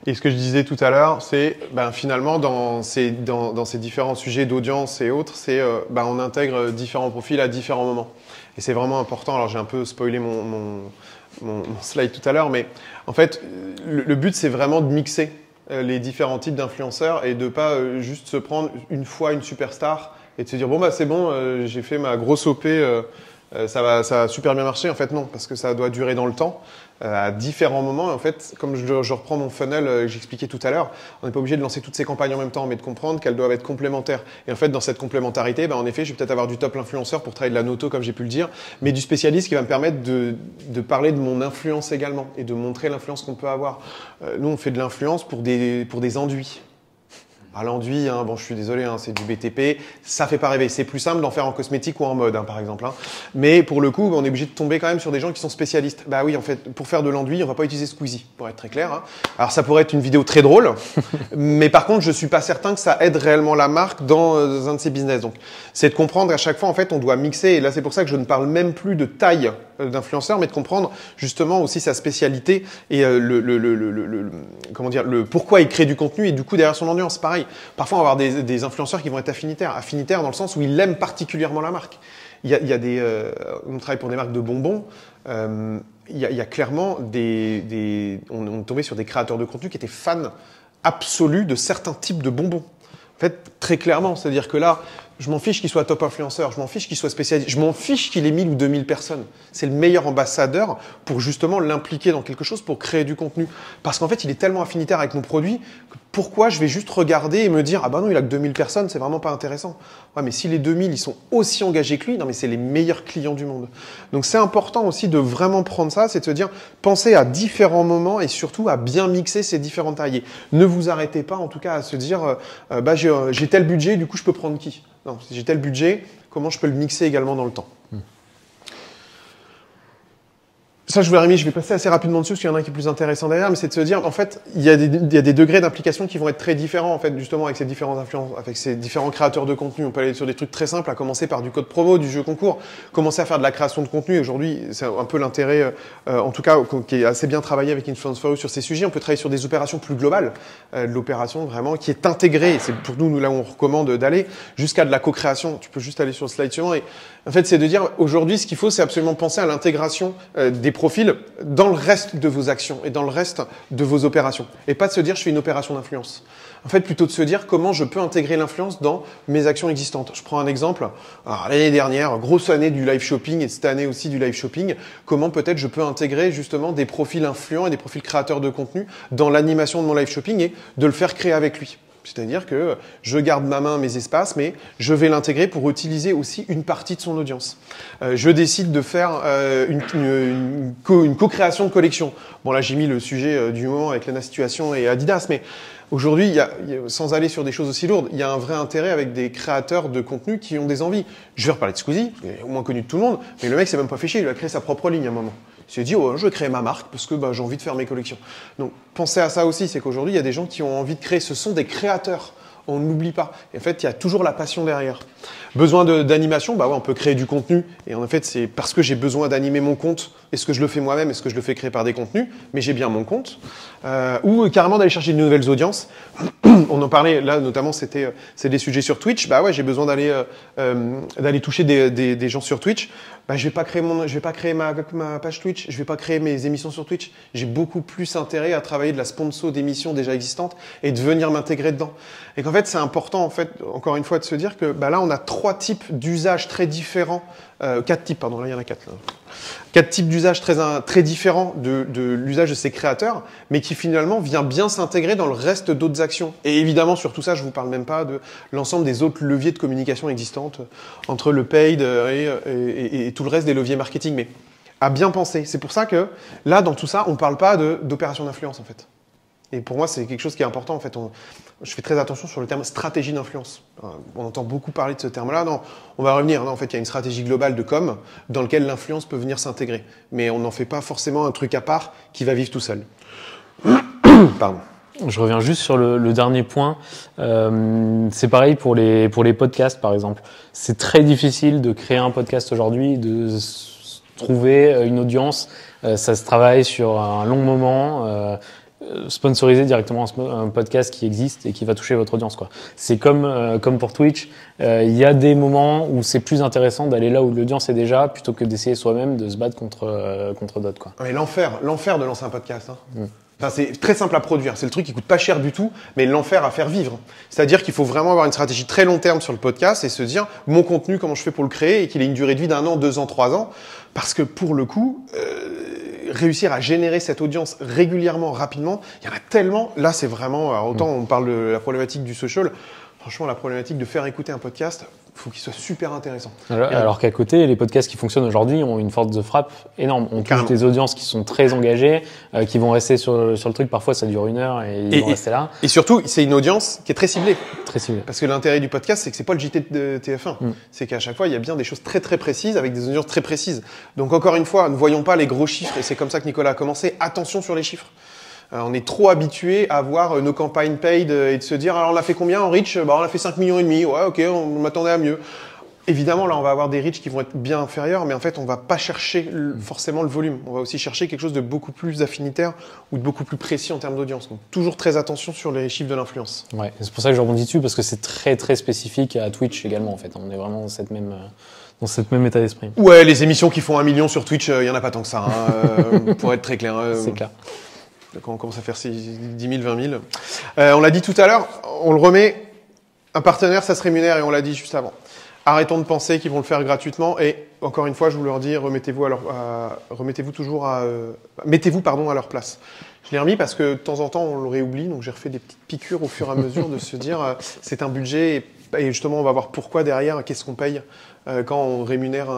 Et ce que je disais tout à l'heure, c'est finalement dans ces différents sujets d'audience et autres, c'est on intègre différents profils à différents moments. Et c'est vraiment important. Alors j'ai un peu spoilé mon slide tout à l'heure, mais en fait, le but, c'est vraiment de mixer les différents types d'influenceurs et de pas juste se prendre une fois une superstar et de se dire bon c'est bon, j'ai fait ma grosse OP, ça a super bien marché. En fait non, parce que ça doit durer dans le temps, à différents moments. Et en fait, comme je reprends mon funnel que j'expliquais tout à l'heure, on n'est pas obligé de lancer toutes ces campagnes en même temps, mais de comprendre qu'elles doivent être complémentaires. Et en fait, dans cette complémentarité, en effet, je vais peut-être avoir du top influenceur pour travailler de la noto, comme j'ai pu le dire, mais du spécialiste qui va me permettre de parler de mon influence également et de montrer l'influence qu'on peut avoir. Nous, on fait de l'influence pour des enduits. L'enduit, je suis désolé, c'est du BTP, ça fait pas rêver. C'est plus simple d'en faire en cosmétique ou en mode, par exemple. Mais pour le coup, on est obligé de tomber quand même sur des gens qui sont spécialistes. Bah oui, en fait, pour faire de l'enduit, on va pas utiliser Squeezie, pour être très clair. Alors ça pourrait être une vidéo très drôle, mais par contre, je suis pas certain que ça aide réellement la marque dans un de ses business. Donc, c'est de comprendre à chaque fois, en fait, on doit mixer. Et là, c'est pour ça que je ne parle même plus de taille d'influenceur, mais de comprendre justement aussi sa spécialité et comment dire, le pourquoi il crée du contenu et du coup derrière son audience. Pareil, parfois on va avoir des influenceurs qui vont être affinitaires dans le sens où ils aiment particulièrement la marque. Il y a on travaille pour des marques de bonbons. Il y a clairement on est tombé sur des créateurs de contenu qui étaient fans absolus de certains types de bonbons. En fait, très clairement, c'est-à-dire que là, je m'en fiche qu'il soit top influenceur, je m'en fiche qu'il soit spécialisé, je m'en fiche qu'il ait 1000 ou 2000 personnes. C'est le meilleur ambassadeur pour justement l'impliquer dans quelque chose, pour créer du contenu. Parce qu'en fait, il est tellement affinitaire avec mon produit que pourquoi je vais juste regarder et me dire « Ah ben non, il a que 2000 personnes, c'est vraiment pas intéressant. » Ouais, mais si les 2000, ils sont aussi engagés que lui, non mais c'est les meilleurs clients du monde. Donc c'est important aussi de vraiment prendre ça, c'est de se dire, pensez à différents moments et surtout à bien mixer ces différents taillés. Ne vous arrêtez pas en tout cas à se dire j'ai tel budget, du coup je peux prendre qui ? Non, si j'ai tel budget, comment je peux le mixer également dans le temps ? Ça, je vais passer assez rapidement dessus parce qu'il y en a un qui est plus intéressant derrière, mais c'est de se dire, en fait, il y a des degrés d'implication qui vont être très différents, en fait, justement, avec ces différents influences, avec ces différents créateurs de contenu. On peut aller sur des trucs très simples, à commencer par du code promo, du jeu concours, commencer à faire de la création de contenu. Aujourd'hui, c'est un peu l'intérêt, en tout cas, qui est assez bien travaillé avec Influence for You sur ces sujets. On peut travailler sur des opérations plus globales, de l'opération vraiment qui est intégrée. C'est pour nous là où on recommande d'aller, jusqu'à de la co-création. Tu peux juste aller sur le slide suivant. Et en fait, c'est de dire, aujourd'hui, ce qu'il faut, c'est absolument penser à l'intégration des profils dans le reste de vos actions et dans le reste de vos opérations. Et pas de se dire, je fais une opération d'influence. En fait, plutôt de se dire comment je peux intégrer l'influence dans mes actions existantes. Je prends un exemple. L'année dernière, grosse année du live shopping et cette année aussi du live shopping. Comment peut-être je peux intégrer justement des profils influents et des profils créateurs de contenu dans l'animation de mon live shopping et de le faire créer avec lui. C'est-à-dire que je garde ma main, mes espaces, mais je vais l'intégrer pour utiliser aussi une partie de son audience. Je décide de faire une co-création de collection. Bon, là, j'ai mis le sujet du moment avec Lena Situation et Adidas, mais aujourd'hui, sans aller sur des choses aussi lourdes, il y a un vrai intérêt avec des créateurs de contenu qui ont des envies. Je vais reparler de Squeezie, il est au moins connu de tout le monde, mais le mec s'est même pas fait chier, il a créé sa propre ligne à un moment. Il s'est dit, oh, je vais créer ma marque parce que j'ai envie de faire mes collections. Donc, pensez à ça aussi, c'est qu'aujourd'hui, il y a des gens qui ont envie de créer. Ce sont des créateurs. On n'oublie pas. Et en fait, il y a toujours la passion derrière. Besoin d'animation, on peut créer du contenu. Et en fait, c'est parce que j'ai besoin d'animer mon compte. Est-ce que je le fais moi-même? Est-ce que je le fais créer par des contenus? Mais j'ai bien mon compte. Ou carrément d'aller chercher de nouvelles audiences. On en parlait, là, notamment, c'est des sujets sur Twitch. J'ai besoin d'aller toucher des gens sur Twitch. Je vais pas créer ma page Twitch. Je vais pas créer mes émissions sur Twitch. J'ai beaucoup plus intérêt à travailler de la sponsor d'émissions déjà existantes et de venir m'intégrer dedans. Et qu'en fait, c'est important, en fait, encore une fois, de se dire que là, on a 3 types d'usages très différents. 4 types, pardon, là, il y en a 4. Là. 4 types d'usages très différents de l'usage de ces créateurs, mais qui finalement vient bien s'intégrer dans le reste d'autres actions. Et évidemment, sur tout ça, je vous parle même pas de l'ensemble des autres leviers de communication existantes entre le paid et tout le reste des leviers marketing. Mais à bien penser. C'est pour ça que là, dans tout ça, on parle pas d'opération d'influence, en fait. Et pour moi, c'est quelque chose qui est important. En fait, je fais très attention sur le terme stratégie d'influence. On entend beaucoup parler de ce terme-là. Non, on va revenir. Non, en fait, il y a une stratégie globale de com dans laquelle l'influence peut venir s'intégrer. Mais on n'en fait pas forcément un truc à part qui va vivre tout seul. Pardon. Je reviens juste sur le dernier point. C'est pareil pour les podcasts, par exemple. C'est très difficile de créer un podcast aujourd'hui, de trouver une audience. Ça se travaille sur un long moment. Sponsoriser directement un podcast qui existe et qui va toucher votre audience, quoi. C'est comme pour Twitch, il y a des moments où c'est plus intéressant d'aller là où l'audience est déjà plutôt que d'essayer soi-même de se battre contre d'autres, quoi. Mais l'enfer de lancer un podcast, hein. Enfin, c'est très simple à produire, c'est le truc qui coûte pas cher du tout, mais l'enfer à faire vivre. C'est-à-dire qu'il faut vraiment avoir une stratégie très long terme sur le podcast et se dire mon contenu, comment je fais pour le créer et qu'il ait une durée de vie d'1 an, 2 ans, 3 ans, parce que pour le coup, réussir à générer cette audience régulièrement, rapidement, il y en a tellement. Là, c'est vraiment, alors autant on parle de la problématique du social, franchement, la problématique de faire écouter un podcast, il faut qu'il soit super intéressant. Alors qu'à côté, les podcasts qui fonctionnent aujourd'hui ont une force de frappe énorme. On touche des audiences qui sont très engagées, qui vont rester sur le truc. Parfois, ça dure 1 heure et ils vont rester là. Et surtout, c'est une audience qui est très ciblée. Très ciblée. Parce que l'intérêt du podcast, c'est que c'est pas le JT de TF1. C'est qu'à chaque fois, il y a bien des choses très très précises avec des audiences très précises. Donc encore une fois, ne voyons pas les gros chiffres. Et c'est comme ça que Nicolas a commencé. Attention sur les chiffres. On est trop habitué à voir nos campagnes paid et de se dire alors on a fait combien en reach? On a fait 5,5 millions. Ouais, ok, on m'attendait à mieux. Évidemment, là, on va avoir des reach qui vont être bien inférieurs, mais en fait, on va pas chercher forcément le volume. On va aussi chercher quelque chose de beaucoup plus affinitaire ou de beaucoup plus précis en termes d'audience. Donc, toujours très attention sur les chiffres de l'influence. Ouais, c'est pour ça que je rebondis dessus, parce que c'est très très spécifique à Twitch également, en fait. On est vraiment dans cette même état d'esprit. Ouais, les émissions qui font 1 million sur Twitch, il y en a pas tant que ça, hein, pour être très clair. C'est clair. Quand on commence à faire 10 000, 20 000. On l'a dit tout à l'heure, on le remet, un partenaire, ça se rémunère, et on l'a dit juste avant. Arrêtons de penser qu'ils vont le faire gratuitement, et encore une fois, je vous leur dis, mettez-vous à leur place. Je l'ai remis parce que de temps en temps, on le réoublie, donc j'ai refait des petites piqûres au fur et à mesure de se dire, c'est un budget, et justement, on va voir pourquoi derrière, qu'est-ce qu'on paye quand on rémunère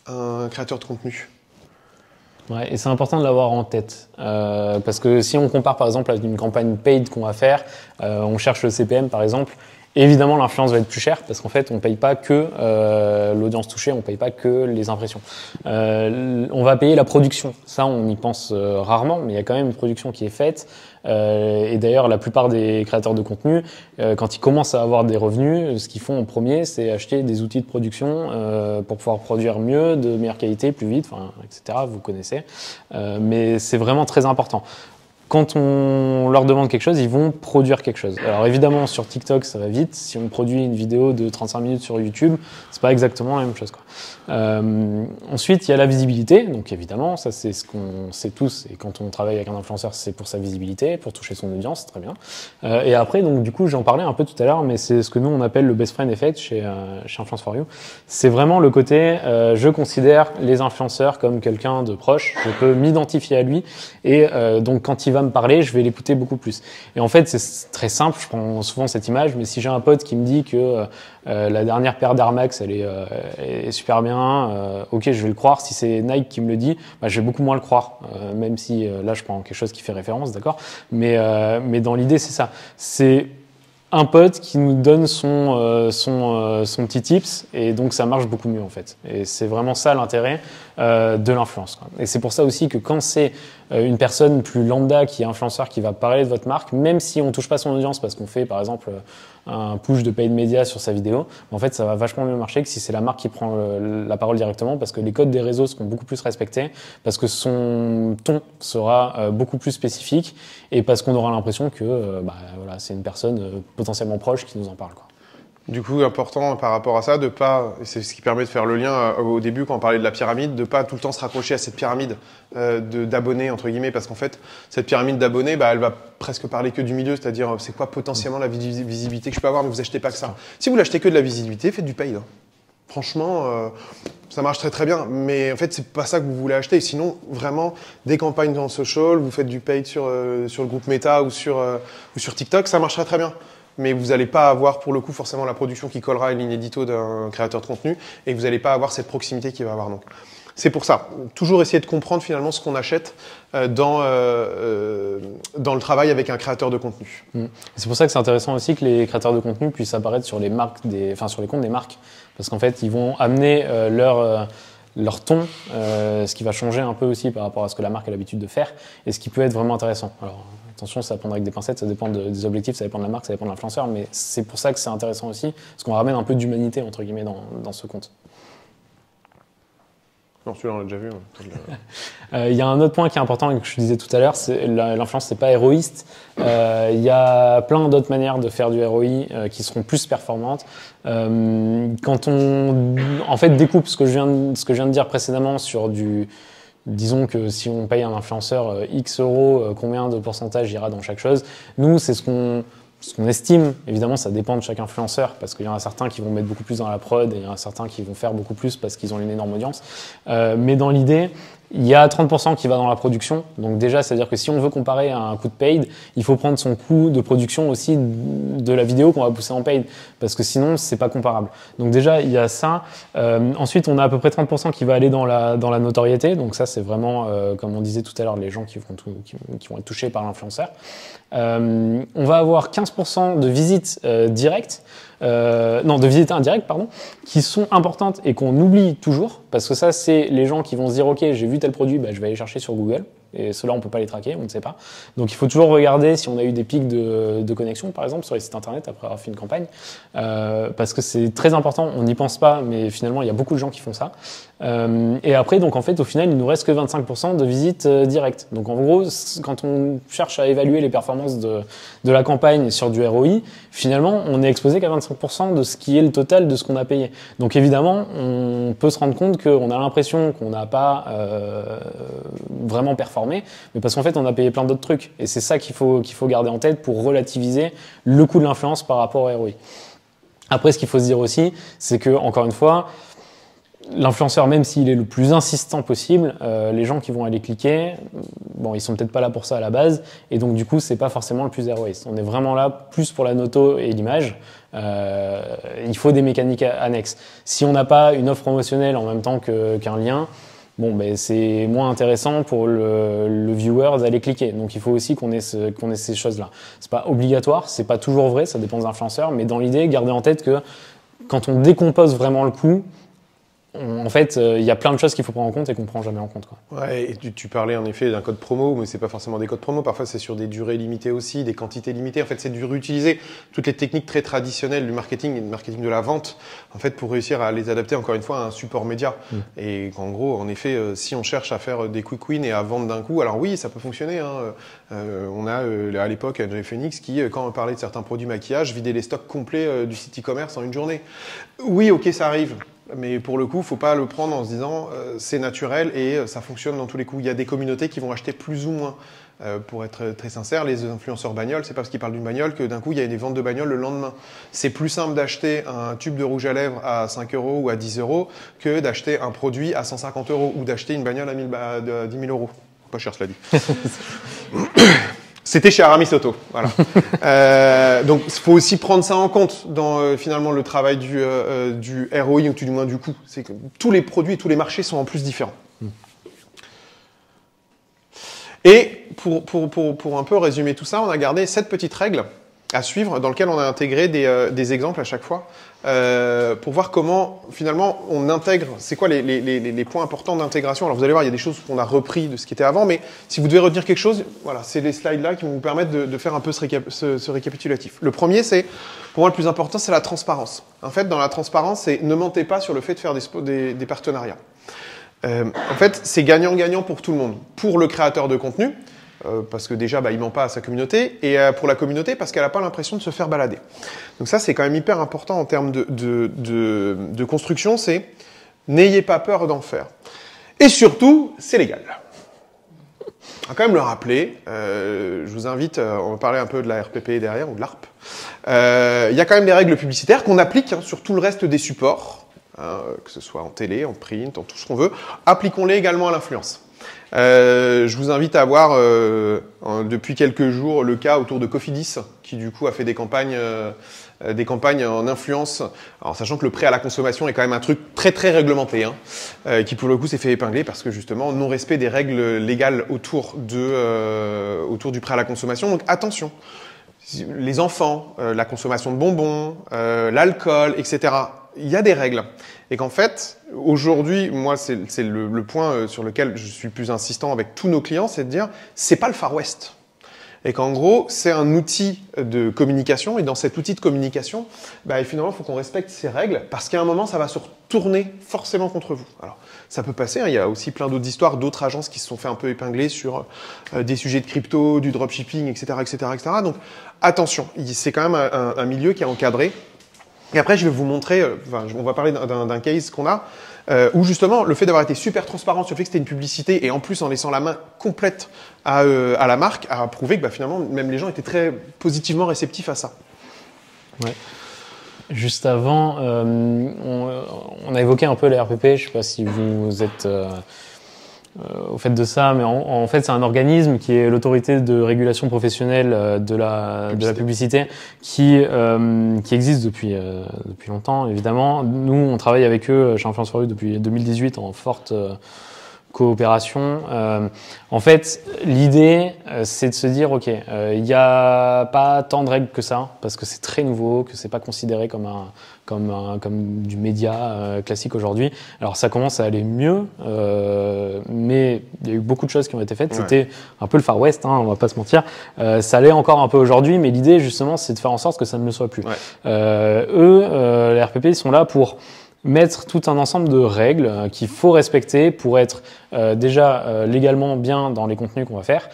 un créateur de contenu. Ouais, et c'est important de l'avoir en tête, parce que si on compare par exemple à une campagne paid qu'on va faire, on cherche le CPM par exemple, évidemment l'influence va être plus chère parce qu'en fait on paye pas que l'audience touchée, on paye pas que les impressions. On va payer la production, ça on y pense rarement, mais il y a quand même une production qui est faite. Et d'ailleurs, la plupart des créateurs de contenu, quand ils commencent à avoir des revenus, ce qu'ils font en premier, c'est acheter des outils de production pour pouvoir produire mieux, de meilleure qualité, plus vite, etc. Vous connaissez. Mais c'est vraiment très important. Quand on leur demande quelque chose, ils vont produire quelque chose. Alors évidemment, sur TikTok, ça va vite. Si on produit une vidéo de 35 minutes sur YouTube, c'est pas exactement la même chose, quoi. Ensuite, il y a la visibilité. Donc évidemment, ça c'est ce qu'on sait tous. Et quand on travaille avec un influenceur, c'est pour sa visibilité, pour toucher son audience, très bien. Et après, donc du coup, j'en parlais un peu tout à l'heure, mais c'est ce que nous on appelle le best friend effect chez Influence for You. C'est vraiment le côté, je considère les influenceurs comme quelqu'un de proche. Je peux m'identifier à lui, et donc quand il va me parler, je vais l'écouter beaucoup plus. Et en fait, c'est très simple. Je prends souvent cette image, mais si j'ai un pote qui me dit que la dernière paire d'Air Max, elle est super bien. Ok, je vais le croire. Si c'est Nike qui me le dit, bah, je vais beaucoup moins le croire. Même si là, je prends quelque chose qui fait référence, d'accord. Mais dans l'idée, c'est ça. C'est un pote qui nous donne son petit tips, et donc ça marche beaucoup mieux en fait. Et c'est vraiment ça l'intérêt de l'influence, quoi. Et c'est pour ça aussi que quand c'est une personne plus lambda qui est influenceur qui va parler de votre marque, même si on touche pas son audience parce qu'on fait par exemple un push de paid media sur sa vidéo, en fait ça va vachement mieux marcher que si c'est la marque qui prend la parole directement, parce que les codes des réseaux seront beaucoup plus respectés, parce que son ton sera beaucoup plus spécifique, et parce qu'on aura l'impression que voilà, c'est une personne potentiellement proche qui nous en parle, quoi. Du coup, important par rapport à ça, de pas, et c'est ce qui permet de faire le lien au début quand on parlait de la pyramide, de pas tout le temps se raccrocher à cette pyramide d'abonnés, entre guillemets, parce qu'en fait, cette pyramide d'abonnés, elle va presque parler que du milieu, c'est-à-dire c'est quoi potentiellement la visibilité que je peux avoir, mais vous achetez pas que ça. Si vous l'achetez que de la visibilité, faites du paid. Franchement, ça marche très très bien, mais en fait, c'est pas ça que vous voulez acheter. Sinon, vraiment, des campagnes dans social, vous faites du paid sur le groupe Meta ou sur TikTok, ça marcherait très bien. Mais vous n'allez pas avoir pour le coup forcément la production qui collera à une ligne édito d'un créateur de contenu, et vous n'allez pas avoir cette proximité qu'il va avoir. Donc, c'est pour ça, toujours essayer de comprendre finalement ce qu'on achète dans le travail avec un créateur de contenu. C'est pour ça que c'est intéressant aussi que les créateurs de contenu puissent apparaître sur les marques sur les comptes des marques, parce qu'en fait ils vont amener leur ton, ce qui va changer un peu aussi par rapport à ce que la marque a l'habitude de faire, et ce qui peut être vraiment intéressant. Alors attention, ça va prendre avec des pincettes, ça dépend des objectifs, ça dépend de la marque, ça dépend de l'influenceur, mais c'est pour ça que c'est intéressant aussi, parce qu'on ramène un peu d'humanité entre guillemets dans ce compte. Non, celui-là on l'a déjà vu. Il y a un autre point qui est important et que je disais tout à l'heure, c'est l'influence, c'est pas héroïste. Il y a plein d'autres manières de faire du ROI qui seront plus performantes. Quand on en fait découpe ce que je viens de dire précédemment sur disons que si on paye un influenceur X euros, combien de pourcentage ira dans chaque chose. Nous, c'est ce qu'on estime. Évidemment, ça dépend de chaque influenceur, parce qu'il y en a certains qui vont mettre beaucoup plus dans la prod, et il y en a certains qui vont faire beaucoup plus parce qu'ils ont une énorme audience. Mais dans l'idée, il y a 30% qui va dans la production. Donc déjà, c'est-à-dire que si on veut comparer à un coût de paid, il faut prendre son coût de production aussi de la vidéo qu'on va pousser en paid, parce que sinon, c'est pas comparable. Donc déjà, il y a ça. Ensuite, on a à peu près 30% qui va aller dans la notoriété. Donc ça, c'est vraiment, comme on disait tout à l'heure, les gens qui vont être touchés par l'influenceur. On va avoir 15% de visites directes. De visites indirectes, pardon, qui sont importantes et qu'on oublie toujours, parce que ça, c'est les gens qui vont se dire, ok, j'ai vu tel produit, je vais aller chercher sur Google. et ceux-là on peut pas les traquer, on ne sait pas. Donc il faut toujours regarder si on a eu des pics de connexion par exemple sur les sites internet après avoir fait une campagne, parce que c'est très important, on n'y pense pas, mais finalement il y a beaucoup de gens qui font ça. Et après donc en fait au final il nous reste que 25% de visites directes. Donc en gros quand on cherche à évaluer les performances de la campagne sur du ROI, finalement on est exposé qu'à 25% de ce qui est le total de ce qu'on a payé. Donc évidemment on peut se rendre compte qu'on a l'impression qu'on n'a pas vraiment performé, mais parce qu'en fait on a payé plein d'autres trucs. Et c'est ça qu'il faut garder en tête pour relativiser le coût de l'influence par rapport au ROI. Après ce qu'il faut se dire aussi, c'est que encore une fois, l'influenceur, même s'il est le plus insistant possible, les gens qui vont aller cliquer, bon, ils sont peut-être pas là pour ça à la base, et donc du coup, c'est pas forcément le plus ROIste. On est vraiment là plus pour la noto et l'image. Il faut des mécaniques annexes. Si on n'a pas une offre promotionnelle en même temps qu'un lien, bon, ben c'est moins intéressant pour le viewer d'aller cliquer. Donc il faut aussi qu'on ait ces choses-là. C'est pas obligatoire, c'est pas toujours vrai, ça dépend des influenceurs, mais dans l'idée, gardez en tête que quand on décompose vraiment le coût, en fait, il y a plein de choses qu'il faut prendre en compte et qu'on ne prend jamais en compte, quoi. Ouais, et tu parlais en effet d'un code promo, mais c'est pas forcément des codes promo. Parfois, c'est sur des durées limitées aussi, des quantités limitées. En fait, c'est de réutiliser toutes les techniques très traditionnelles du marketing et du marketing de la vente, en fait, pour réussir à les adapter encore une fois à un support média. Et qu'en gros, en effet, si on cherche à faire des quick wins et à vendre d'un coup, alors oui, ça peut fonctionner, hein. On a à l'époque Jay Phoenix qui, quand on parlait de certains produits maquillage, vidait les stocks complets du site e-commerce en une journée. Oui, ok, ça arrive. Mais pour le coup, faut pas le prendre en se disant c'est naturel et ça fonctionne dans tous les coups. Il y a des communautés qui vont acheter plus ou moins. Pour être très sincère, les influenceurs bagnoles, c'est pas parce qu'ils parlent d'une bagnole que d'un coup il y a des ventes de bagnoles le lendemain. C'est plus simple d'acheter un tube de rouge à lèvres à 5 € ou à 10 € que d'acheter un produit à 150 € ou d'acheter une bagnole à 10 000 €. Pas cher, cela dit. C'était chez Aramis Auto, voilà. Donc, il faut aussi prendre ça en compte dans finalement le travail du ROI ou du moins du coût. C'est que tous les produits, tous les marchés sont en plus différents. Et pour un peu résumer tout ça, on a gardé 7 petites règles à suivre dans lesquelles on a intégré des exemples à chaque fois pour voir comment finalement on intègre, c'est quoi les points importants d'intégration. Alors vous allez voir, il y a des choses qu'on a repris de ce qui était avant, mais si vous devez retenir quelque chose, voilà, c'est les slides là qui vont vous permettre de faire un peu ce récapitulatif. Le premier, c'est, pour moi le plus important, c'est la transparence. En fait, dans la transparence, c'est ne mentez pas sur le fait de faire des partenariats. En fait, c'est gagnant-gagnant pour tout le monde. Pour le créateur de contenu, parce que déjà, il ment pas à sa communauté, et pour la communauté, parce qu'elle n'a pas l'impression de se faire balader. Donc ça, c'est quand même hyper important en termes de construction, c'est n'ayez pas peur d'en faire. Et surtout, c'est légal. On va quand même le rappeler, je vous invite, on va parler un peu de la RPP derrière, ou de l'ARP. Il y a quand même des règles publicitaires qu'on applique sur tout le reste des supports, que ce soit en télé, en print, en tout ce qu'on veut. Appliquons-les également à l'influence. Je vous invite à voir depuis quelques jours le cas autour de Cofidis, qui du coup a fait des campagnes en influence, alors sachant que le prêt à la consommation est quand même un truc très très réglementé, qui pour le coup s'est fait épingler parce que justement non-respect des règles légales autour du prêt à la consommation. Donc attention, les enfants, la consommation de bonbons, l'alcool, etc. Il y a des règles. Et qu'en fait, aujourd'hui, moi, c'est le point sur lequel je suis plus insistant avec tous nos clients, c'est de dire, c'est pas le Far West. Et qu'en gros, c'est un outil de communication. Et dans cet outil de communication, finalement, il faut qu'on respecte ces règles parce qu'à un moment, ça va se retourner forcément contre vous. Alors, ça peut passer. Il y a aussi plein d'autres histoires, d'autres agences qui se sont fait un peu épingler sur des sujets de crypto, du dropshipping, etc., etc., etc. Donc, attention. C'est quand même un milieu qui est encadré. Et après, je vais vous montrer, on va parler d'un case qu'on a, où justement, le fait d'avoir été super transparent sur le fait que c'était une publicité, et en plus en laissant la main complète à la marque, a prouvé que finalement, même les gens étaient très positivement réceptifs à ça. Ouais. Juste avant, on a évoqué un peu les RPP, je ne sais pas si vous êtes au fait de ça, mais en fait, c'est un organisme qui est l'autorité de régulation professionnelle de la publicité qui existe depuis longtemps, évidemment. Nous, on travaille avec eux chez Influence For You depuis 2018 en forte coopération. En fait, l'idée, c'est de se dire, ok, il n'y a pas tant de règles que ça, parce que c'est très nouveau, que c'est pas considéré comme du média classique aujourd'hui. Alors ça commence à aller mieux, mais il y a eu beaucoup de choses qui ont été faites. Ouais. C'était un peu le Far West, hein, on va pas se mentir. Ça l'est encore un peu aujourd'hui, mais l'idée justement, c'est de faire en sorte que ça ne le soit plus. Ouais. Les RPP, ils sont là pour mettre tout un ensemble de règles qu'il faut respecter pour être déjà légalement bien dans les contenus qu'on va faire,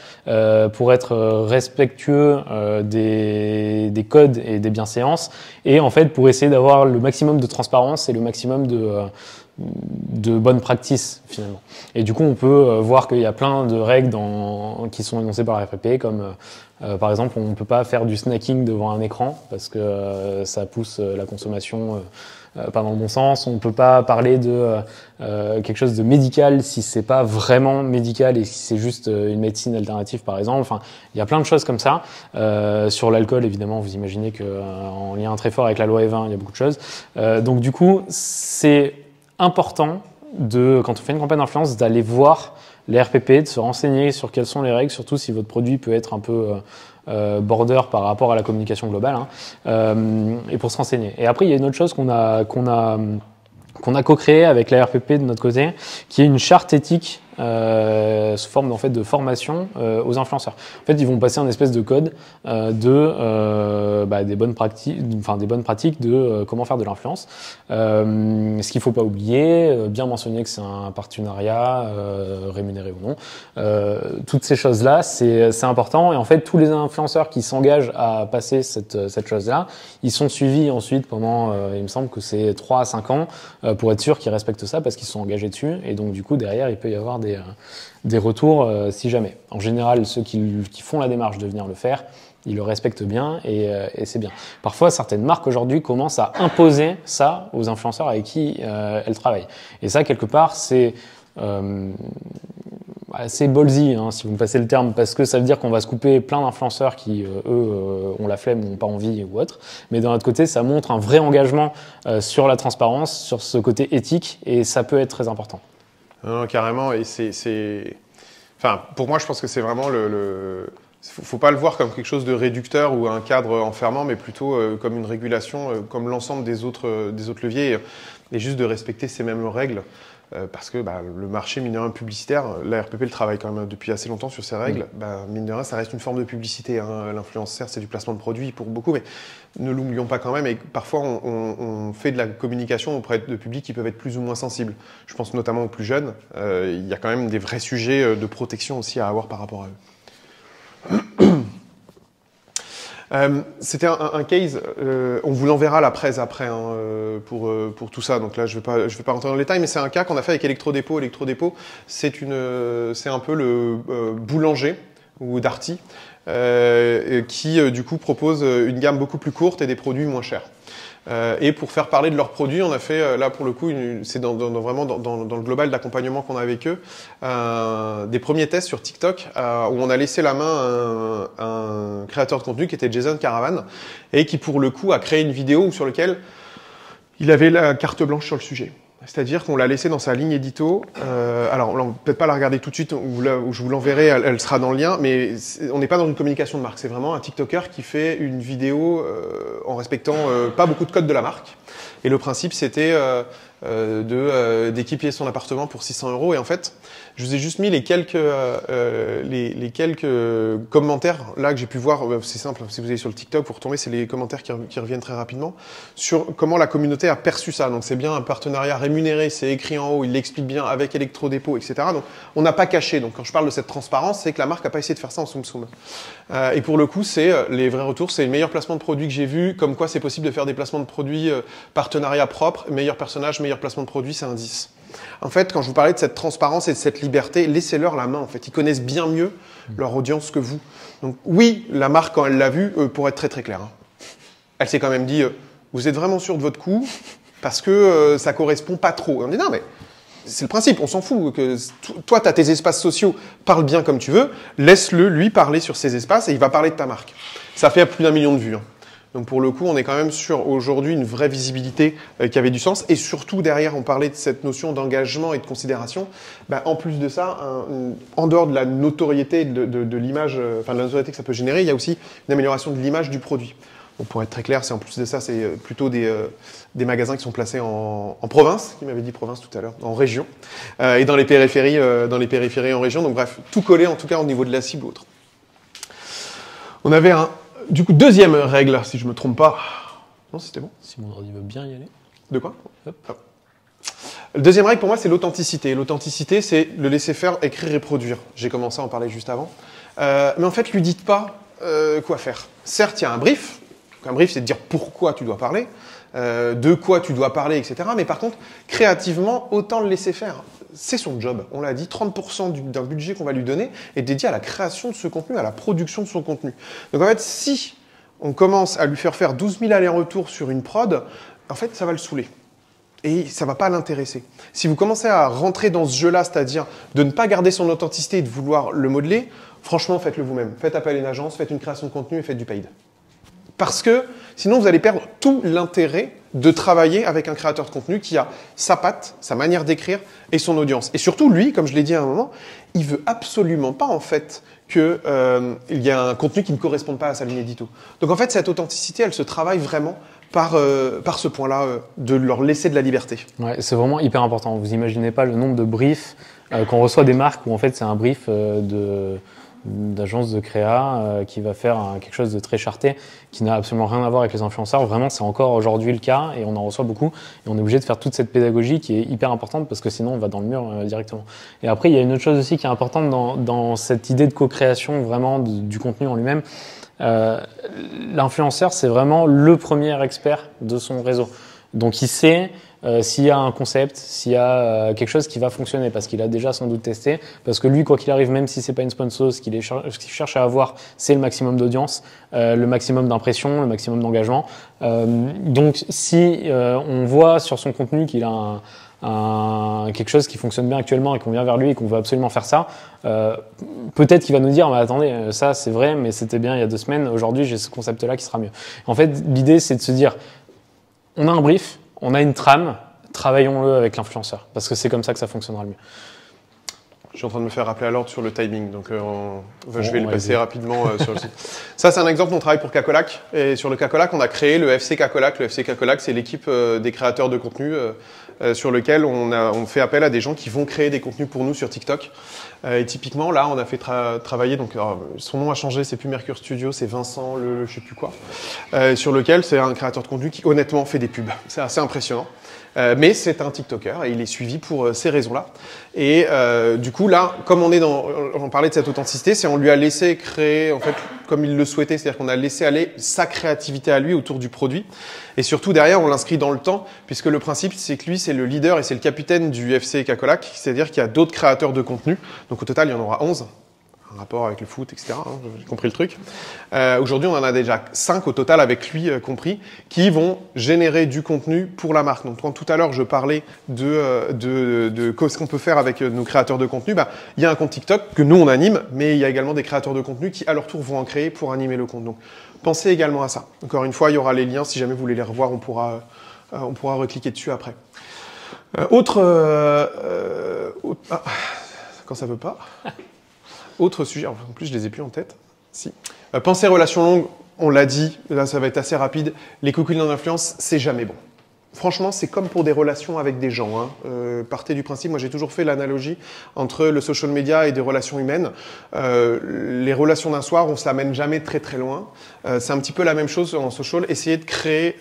pour être respectueux des codes et des bienséances, et en fait pour essayer d'avoir le maximum de transparence et le maximum de bonnes pratiques finalement. Et du coup, on peut voir qu'il y a plein de règles qui sont énoncées par la RPP, comme par exemple, on ne peut pas faire du snacking devant un écran parce que ça pousse la consommation pas dans le bon sens. On ne peut pas parler de quelque chose de médical si c'est pas vraiment médical et si c'est juste une médecine alternative, par exemple. Enfin, il y a plein de choses comme ça. Sur l'alcool, évidemment, vous imaginez qu'en lien très fort avec la loi E20, il y a beaucoup de choses. Donc du coup, c'est important quand on fait une campagne d'influence, d'aller voir les RPP, de se renseigner sur quelles sont les règles, surtout si votre produit peut être un peu border par rapport à la communication globale, et pour se renseigner. Et après, il y a une autre chose qu'on a co-créé avec la RPP de notre côté, qui est une charte éthique sous forme en fait de formation aux influenceurs. En fait, ils vont passer un espèce de code des bonnes pratiques de comment faire de l'influence. Ce qu'il faut pas oublier, bien mentionner que c'est un partenariat rémunéré ou non. Toutes ces choses-là, c'est important. Et en fait, tous les influenceurs qui s'engagent à passer cette chose-là, ils sont suivis ensuite pendant, il me semble que c'est 3 à 5 ans, pour être sûr qu'ils respectent ça parce qu'ils se sont engagés dessus. Et donc, du coup, derrière, il peut y avoir des retours si jamais. En général, ceux qui font la démarche de venir le faire, ils le respectent bien et c'est bien. Parfois, certaines marques aujourd'hui commencent à imposer ça aux influenceurs avec qui elles travaillent. Et ça, quelque part, c'est assez ballsy, si vous me passez le terme, parce que ça veut dire qu'on va se couper plein d'influenceurs qui, eux, ont la flemme, n'ont pas envie ou autre. Mais d'un autre côté, ça montre un vrai engagement sur la transparence, sur ce côté éthique, et ça peut être très important. Non, carrément, et enfin, pour moi, je pense que c'est vraiment faut pas le voir comme quelque chose de réducteur ou un cadre enfermant, mais plutôt comme une régulation, comme l'ensemble des autres leviers, et juste de respecter ces mêmes règles. Parce que le marché, mine de rien, publicitaire, la RPP le travaille quand même depuis assez longtemps sur ces règles, mine de rien, ça reste une forme de publicité. L'influence, certes, c'est du placement de produits pour beaucoup, mais ne l'oublions pas quand même. Et parfois, on fait de la communication auprès de publics qui peuvent être plus ou moins sensibles. Je pense notamment aux plus jeunes. Il y a quand même des vrais sujets de protection aussi à avoir par rapport à eux. C'était un case, on vous l'enverra la presse après pour tout ça, donc là je vais pas rentrer dans le détail, mais c'est un cas qu'on a fait avec Electrodépôt. Electrodépôt, c'est un peu le boulanger ou Darty qui du coup propose une gamme beaucoup plus courte et des produits moins chers. Et pour faire parler de leurs produits, on a fait, là pour le coup, c'est vraiment dans le global d'accompagnement qu'on a avec eux, des premiers tests sur TikTok où on a laissé la main à un créateur de contenu qui était Jason Caravan et qui pour le coup a créé une vidéo sur laquelle il avait la carte blanche sur le sujet. C'est-à-dire qu'on l'a laissé dans sa ligne édito. Alors, peut-être pas la regarder tout de suite, ou je vous l'enverrai, elle sera dans le lien, mais on n'est pas dans une communication de marque. C'est vraiment un TikToker qui fait une vidéo en respectant pas beaucoup de codes de la marque. Et le principe, c'était d'équiper son appartement pour 600 €. Et en fait, je vous ai juste mis les quelques commentaires là que j'ai pu voir. C'est simple, si vous allez sur le TikTok, vous retombez, c'est les commentaires qui reviennent très rapidement sur comment la communauté a perçu ça. Donc c'est bien un partenariat rémunéré, c'est écrit en haut, il l'explique bien avec Electrodépôt, etc. Donc on n'a pas caché. Donc quand je parle de cette transparence, c'est que la marque n'a pas essayé de faire ça en soum-soum. Et pour le coup, c'est les vrais retours, c'est le meilleur placement de produit que j'ai vu, comme quoi c'est possible de faire des placements de produits partenariat propre, meilleur personnage, meilleur placement de produit, c'est un 10. En fait, quand je vous parlais de cette transparence et de cette liberté, laissez-leur la main. En fait, ils connaissent bien mieux leur audience que vous. Donc oui, la marque, quand elle l'a vu, pour être très très claire, elle s'est quand même dit, vous êtes vraiment sûr de votre coup parce que ça correspond pas trop. Et on dit non, mais c'est le principe, on s'en fout. Que toi, tu as tes espaces sociaux, parle bien comme tu veux, laisse-le lui parler sur ses espaces et il va parler de ta marque. Ça fait plus d'1 million de vues. Donc pour le coup, on est quand même sur aujourd'hui une vraie visibilité qui avait du sens. Et surtout derrière, on parlait de cette notion d'engagement et de considération. Bah, en plus de ça, en dehors de la notoriété de l'image, enfin de la notoriété que ça peut générer, il y a aussi une amélioration de l'image du produit. Donc pour être très clair, c'est en plus de ça, c'est plutôt des magasins qui sont placés en province, qui m'avait dit province tout à l'heure, en région, et dans les périphéries en région. Donc bref, tout collé en tout cas au niveau de la cible ou autre. On avait du coup, deuxième règle, si je me trompe pas. Non, c'était bon. Si mon ordi veut bien y aller. De quoi? Hop. La deuxième règle pour moi, c'est l'authenticité. L'authenticité, c'est le laisser faire, écrire et produire. J'ai commencé à en parler juste avant. Mais en fait, lui dites pas quoi faire. Certes, il y a un brief. Un brief, c'est de dire pourquoi tu dois parler, de quoi tu dois parler, etc. Mais par contre, créativement, autant le laisser faire. C'est son job. On l'a dit, 30% d'un budget qu'on va lui donner est dédié à la création de ce contenu, à la production de son contenu. Donc en fait, si on commence à lui faire 12 000 allers-retours sur une prod, en fait, ça va le saouler. Et ça ne va pas l'intéresser. Si vous commencez à rentrer dans ce jeu-là, c'est-à-dire de ne pas garder son authenticité et de vouloir le modeler, franchement, faites-le vous-même. Faites appel à une agence, faites une création de contenu et faites du paid. Parce que sinon, vous allez perdre tout l'intérêt de travailler avec un créateur de contenu qui a sa patte, sa manière d'écrire et son audience. Et surtout, lui, comme je l'ai dit à un moment, il veut absolument pas en fait qu'il y ait un contenu qui ne corresponde pas à sa ligne édito. Donc en fait, cette authenticité, elle se travaille vraiment par ce point-là, de leur laisser de la liberté. Ouais, c'est vraiment hyper important. Vous imaginez pas le nombre de briefs qu'on reçoit des marques où en fait c'est un brief d'agence de créa qui va faire quelque chose de très charté qui n'a absolument rien à voir avec les influenceurs. Vraiment, c'est encore aujourd'hui le cas et on en reçoit beaucoup et on est obligé de faire toute cette pédagogie qui est hyper importante parce que sinon on va dans le mur directement. Et après, il y a une autre chose aussi qui est importante dans cette idée de co-création vraiment du contenu en lui-même. L'influenceur, c'est vraiment le premier expert de son réseau. Donc il sait s'il y a un concept, s'il y a quelque chose qui va fonctionner, parce qu'il a déjà sans doute testé, parce que lui, quoi qu'il arrive, même si c'est pas une sponsor, ce qu'il cherche à avoir, c'est le maximum d'audience, le maximum d'impression, le maximum d'engagement. Donc si on voit sur son contenu qu'il a quelque chose qui fonctionne bien actuellement et qu'on vient vers lui et qu'on veut absolument faire ça, peut-être qu'il va nous dire mais attendez, ça c'est vrai, mais c'était bien il y a 2 semaines, aujourd'hui j'ai ce concept-là qui sera mieux. En fait, l'idée c'est de se dire on a un brief, on a une trame, travaillons-le avec l'influenceur, parce que c'est comme ça que ça fonctionnera le mieux. Je suis en train de me faire rappeler à l'ordre sur le timing, donc je vais le passer rapidement sur le site. Ça, c'est un exemple, on travaille pour Cacolac, et sur le Cacolac, on a créé le FC Cacolac. Le FC Cacolac, c'est l'équipe des créateurs de contenu sur lequel on fait appel à des gens qui vont créer des contenus pour nous sur TikTok. Et typiquement, là, on a fait travailler, donc son nom a changé, c'est plus Mercure Studio, c'est Vincent je sais plus quoi, sur lequel c'est un créateur de contenu qui honnêtement fait des pubs. C'est assez impressionnant. Mais c'est un TikToker et il est suivi pour ces raisons-là. Et du coup, là, comme on parlait de cette authenticité, c'est on lui a laissé créer, en fait, comme il le souhaitait, c'est-à-dire qu'on a laissé aller sa créativité à lui autour du produit. Et surtout, derrière, on l'inscrit dans le temps, puisque le principe, c'est que lui, c'est le leader et c'est le capitaine du FC Cacolac, c'est-à-dire qu'il y a d'autres créateurs de contenu. Donc au total, il y en aura 11. Un rapport avec le foot, etc. J'ai compris le truc. Aujourd'hui, on en a déjà 5 au total, avec lui compris, qui vont générer du contenu pour la marque. Donc, quand tout à l'heure, je parlais de ce qu'on peut faire avec nos créateurs de contenu, il y a un compte TikTok que nous, on anime, mais il y a également des créateurs de contenu qui, à leur tour, vont en créer pour animer le compte. Donc, pensez également à ça. Encore une fois, il y aura les liens. Si jamais vous voulez les revoir, on pourra recliquer dessus après. Quand ça veut pas... Autre sujet, en plus je les ai plus en tête. Si. Pensée relation longue, on l'a dit, là ça va être assez rapide. Les cookies d'influence, c'est jamais bon. Franchement, c'est comme pour des relations avec des gens. Partez du principe, moi j'ai toujours fait l'analogie entre le social media et des relations humaines. Les relations d'un soir, on se la mène jamais très très loin. C'est un petit peu la même chose en social. Essayez de créer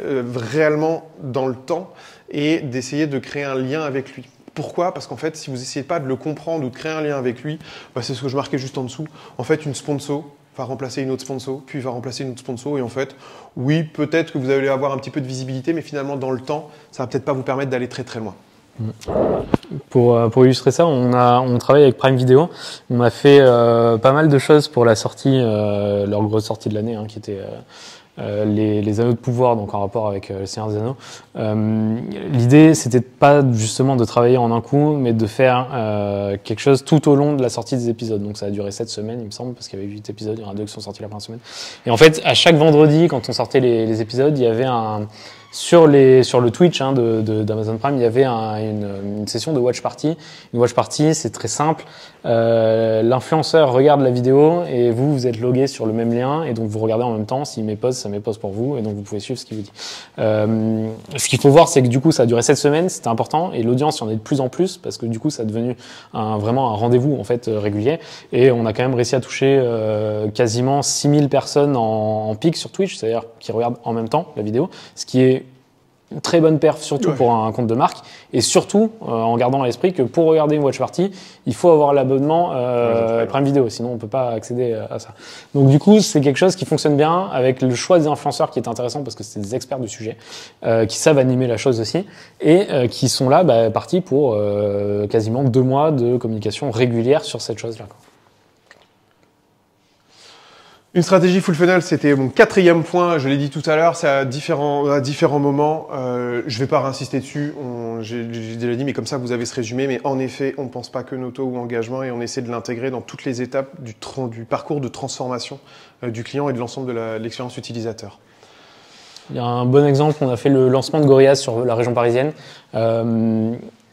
réellement dans le temps et d'essayer de créer un lien avec lui. Pourquoi ? Parce qu'en fait, si vous n'essayez pas de le comprendre ou de créer un lien avec lui, c'est ce que je marquais juste en dessous. En fait, une sponsor va remplacer une autre sponsor, puis va remplacer une autre sponsor. Et en fait, oui, peut-être que vous allez avoir un petit peu de visibilité, mais finalement, dans le temps, ça va peut-être pas vous permettre d'aller très très loin. Pour illustrer ça, on travaille avec Prime Video. On a fait pas mal de choses pour la sortie, leur grosse sortie de l'année, qui était les anneaux de pouvoir, donc en rapport avec le Seigneur des Anneaux. L'idée, c'était pas justement de travailler en un coup, mais de faire quelque chose tout au long de la sortie des épisodes. Donc ça a duré 7 semaines, il me semble, parce qu'il y avait 8 épisodes, il y en a 2 qui sont sortis la première semaine. Et en fait, à chaque vendredi, quand on sortait les épisodes, il y avait sur le Twitch d'Amazon Prime, il y avait une session de watch party. Une watch party, c'est très simple. L'influenceur regarde la vidéo et vous êtes logué sur le même lien et donc vous regardez en même temps. S'il met pause, ça met pause pour vous et donc vous pouvez suivre ce qu'il vous dit. Ce qu'il faut voir, c'est que du coup, ça a duré 7 semaines, c'était important et l'audience, il y en a de plus en plus parce que du coup, ça est devenu vraiment un rendez-vous en fait régulier et on a quand même réussi à toucher quasiment 6000 personnes en pic sur Twitch, c'est-à-dire qui regardent en même temps la vidéo, ce qui est une très bonne perf, surtout pour un compte de marque, et surtout en gardant à l'esprit que pour regarder une watch party, il faut avoir l'abonnement Prime Video, sinon on peut pas accéder à ça. Donc du coup, c'est quelque chose qui fonctionne bien avec le choix des influenceurs qui est intéressant parce que c'est des experts du sujet, qui savent animer la chose aussi, et qui sont là partis pour quasiment 2 mois de communication régulière sur cette chose-là. Une stratégie full funnel, c'était mon 4e point, je l'ai dit tout à l'heure, c'est à différents moments. Je vais pas réinsister dessus, j'ai déjà dit, mais comme ça vous avez ce résumé. Mais en effet, on ne pense pas que noto ou engagement et on essaie de l'intégrer dans toutes les étapes du parcours de transformation du client et de l'ensemble de l'expérience utilisateur. Il y a un bon exemple, on a fait le lancement de Gorillaz sur la région parisienne.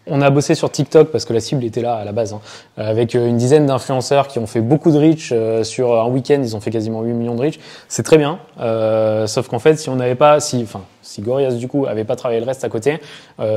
On a bossé sur TikTok parce que la cible était là à la base, avec une dizaine d'influenceurs qui ont fait beaucoup de reach sur un week-end, ils ont fait quasiment 8 millions de reach. C'est très bien, sauf qu'en fait, si Gorillaz du coup avait pas travaillé le reste à côté,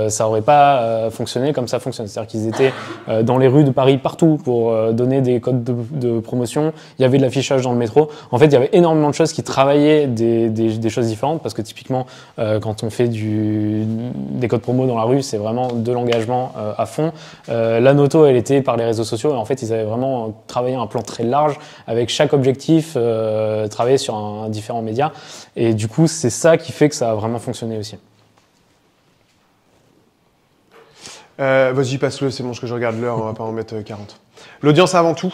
ça aurait pas fonctionné comme ça fonctionne. C'est-à-dire qu'ils étaient dans les rues de Paris partout pour donner des codes de promotion. Il y avait de l'affichage dans le métro. En fait, il y avait énormément de choses qui travaillaient des choses différentes parce que typiquement, quand on fait des codes promo dans la rue, c'est vraiment de l'engagement à fond. La noto, elle était par les réseaux sociaux et en fait, ils avaient vraiment travaillé un plan très large avec chaque objectif, travaillé sur différents médias. Et du coup, c'est ça qui fait que ça a vraiment fonctionné aussi. Vas-y, passe-le, c'est bon, que je regarde l'heure, on va pas en mettre 40. L'audience avant tout.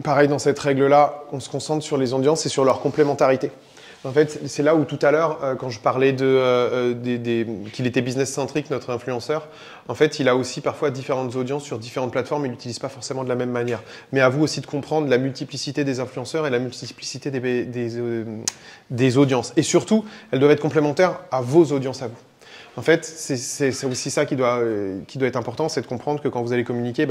Pareil, dans cette règle-là, on se concentre sur les audiences et sur leur complémentarité. En fait, c'est là où tout à l'heure, quand je parlais qu'il était business-centrique, notre influenceur, en fait, il a aussi parfois différentes audiences sur différentes plateformes, il l'utilise pas forcément de la même manière. Mais à vous aussi de comprendre la multiplicité des influenceurs et la multiplicité des audiences. Et surtout, elles doivent être complémentaires à vos audiences à vous. En fait, c'est aussi ça qui doit être important, c'est de comprendre que quand vous allez communiquer,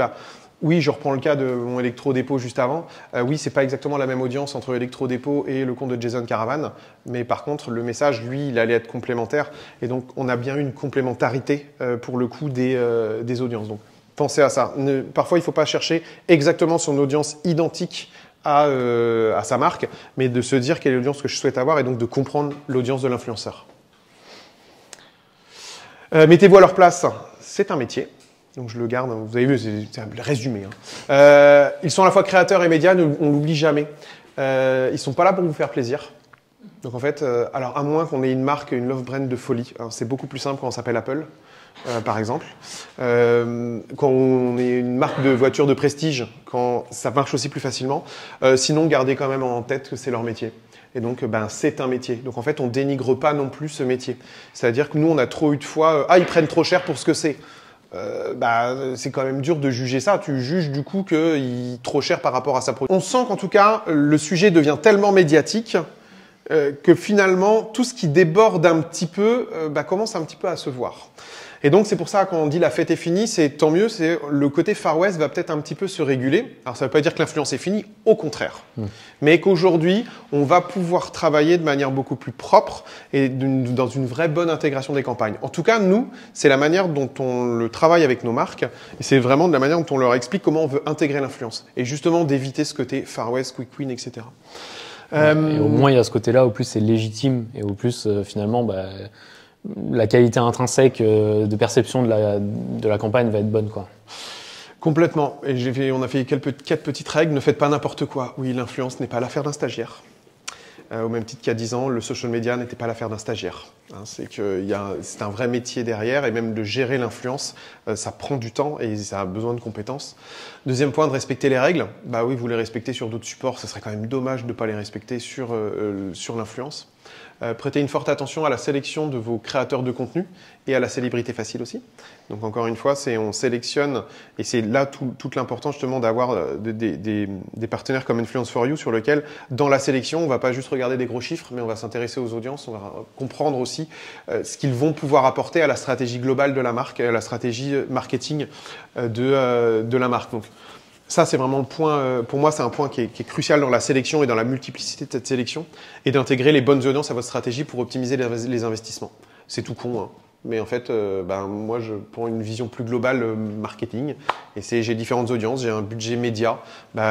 oui, je reprends le cas de mon électro-dépôt juste avant. Oui, c'est pas exactement la même audience entre l'électro-dépôt et le compte de Jason Caravan. Mais par contre, le message, lui, il allait être complémentaire. Et donc, on a bien une complémentarité pour le coup des audiences. Donc, pensez à ça. Parfois, il ne faut pas chercher exactement son audience identique à sa marque, mais de se dire quelle est l'audience que je souhaite avoir et donc de comprendre l'audience de l'influenceur. Mettez-vous à leur place. C'est un métier. Donc je le garde, vous avez vu, c'est un résumé. Ils sont à la fois créateurs et médias, on l'oublie jamais. Ils ne sont pas là pour vous faire plaisir. Donc en fait, alors à moins qu'on ait une marque, une love brand de folie, c'est beaucoup plus simple quand on s'appelle Apple, par exemple. Quand on est une marque de voiture de prestige, quand ça marche aussi plus facilement. Sinon, gardez quand même en tête que c'est leur métier. Et donc, c'est un métier. Donc en fait, on dénigre pas non plus ce métier. C'est-à-dire que nous, on a trop eu de fois, ils prennent trop cher pour ce que c'est. C'est quand même dur de juger ça. Tu juges du coup qu'il est trop cher par rapport à sa production. On sent qu'en tout cas, le sujet devient tellement médiatique que finalement, tout ce qui déborde un petit peu commence un petit peu à se voir. Et donc, c'est pour ça quand on dit la fête est finie, c'est tant mieux, c'est le côté Far West va peut-être un petit peu se réguler. Alors, ça ne veut pas dire que l'influence est finie, au contraire. Mais qu'aujourd'hui, on va pouvoir travailler de manière beaucoup plus propre et dans une vraie bonne intégration des campagnes. En tout cas, nous, c'est la manière dont on le travaille avec nos marques et c'est vraiment de la manière dont on leur explique comment on veut intégrer l'influence et justement d'éviter ce côté Far West, Quick Win, etc. Et au moins, il y a ce côté-là, au plus c'est légitime et au plus, finalement, la qualité intrinsèque de perception de la campagne va être bonne, quoi. Complètement. Et on a fait 4 petites règles. Ne faites pas n'importe quoi. Oui, l'influence n'est pas l'affaire d'un stagiaire. Au même titre qu'il y a 10 ans, le social media n'était pas l'affaire d'un stagiaire. Hein, c'est un vrai métier derrière et même de gérer l'influence, ça prend du temps et ça a besoin de compétences. Deuxième point, de respecter les règles. Bah oui, vous les respectez sur d'autres supports, ça serait quand même dommage de ne pas les respecter sur l'influence. Prêtez une forte attention à la sélection de vos créateurs de contenu et à la célébrité facile aussi. Donc encore une fois, on sélectionne, et c'est là toute l'importance justement d'avoir des partenaires comme Influence4You sur lequel, dans la sélection, on ne va pas juste regarder des gros chiffres, mais on va s'intéresser aux audiences, on va comprendre aussi ce qu'ils vont pouvoir apporter à la stratégie globale de la marque, à la stratégie marketing de la marque. Donc, ça, c'est vraiment le point, pour moi, c'est un point qui est crucial dans la sélection et dans la multiplicité de cette sélection, et d'intégrer les bonnes audiences à votre stratégie pour optimiser les investissements. C'est tout con, hein. Mais en fait, moi, je prends une vision plus globale marketing, et j'ai différentes audiences, j'ai un budget média.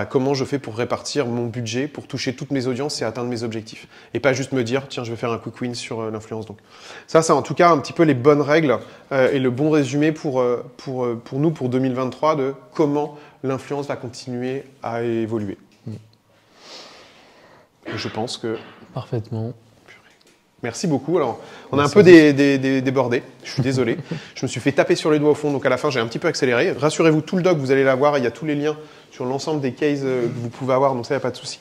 Comment je fais pour répartir mon budget, pour toucher toutes mes audiences et atteindre mes objectifs, et pas juste me dire, tiens, je vais faire un quick win sur l'influence. Donc, ça, c'est en tout cas un petit peu les bonnes règles et le bon résumé pour nous, pour 2023, de comment l'influence va continuer à évoluer. Et je pense que... Parfaitement. Merci beaucoup. Alors, on a un peu débordé. Je suis désolé. Je me suis fait taper sur les doigts au fond, donc à la fin, j'ai un petit peu accéléré. Rassurez-vous, tout le doc, vous allez l'avoir. Il y a tous les liens sur l'ensemble des cases que vous pouvez avoir, donc ça, il n'y a pas de souci.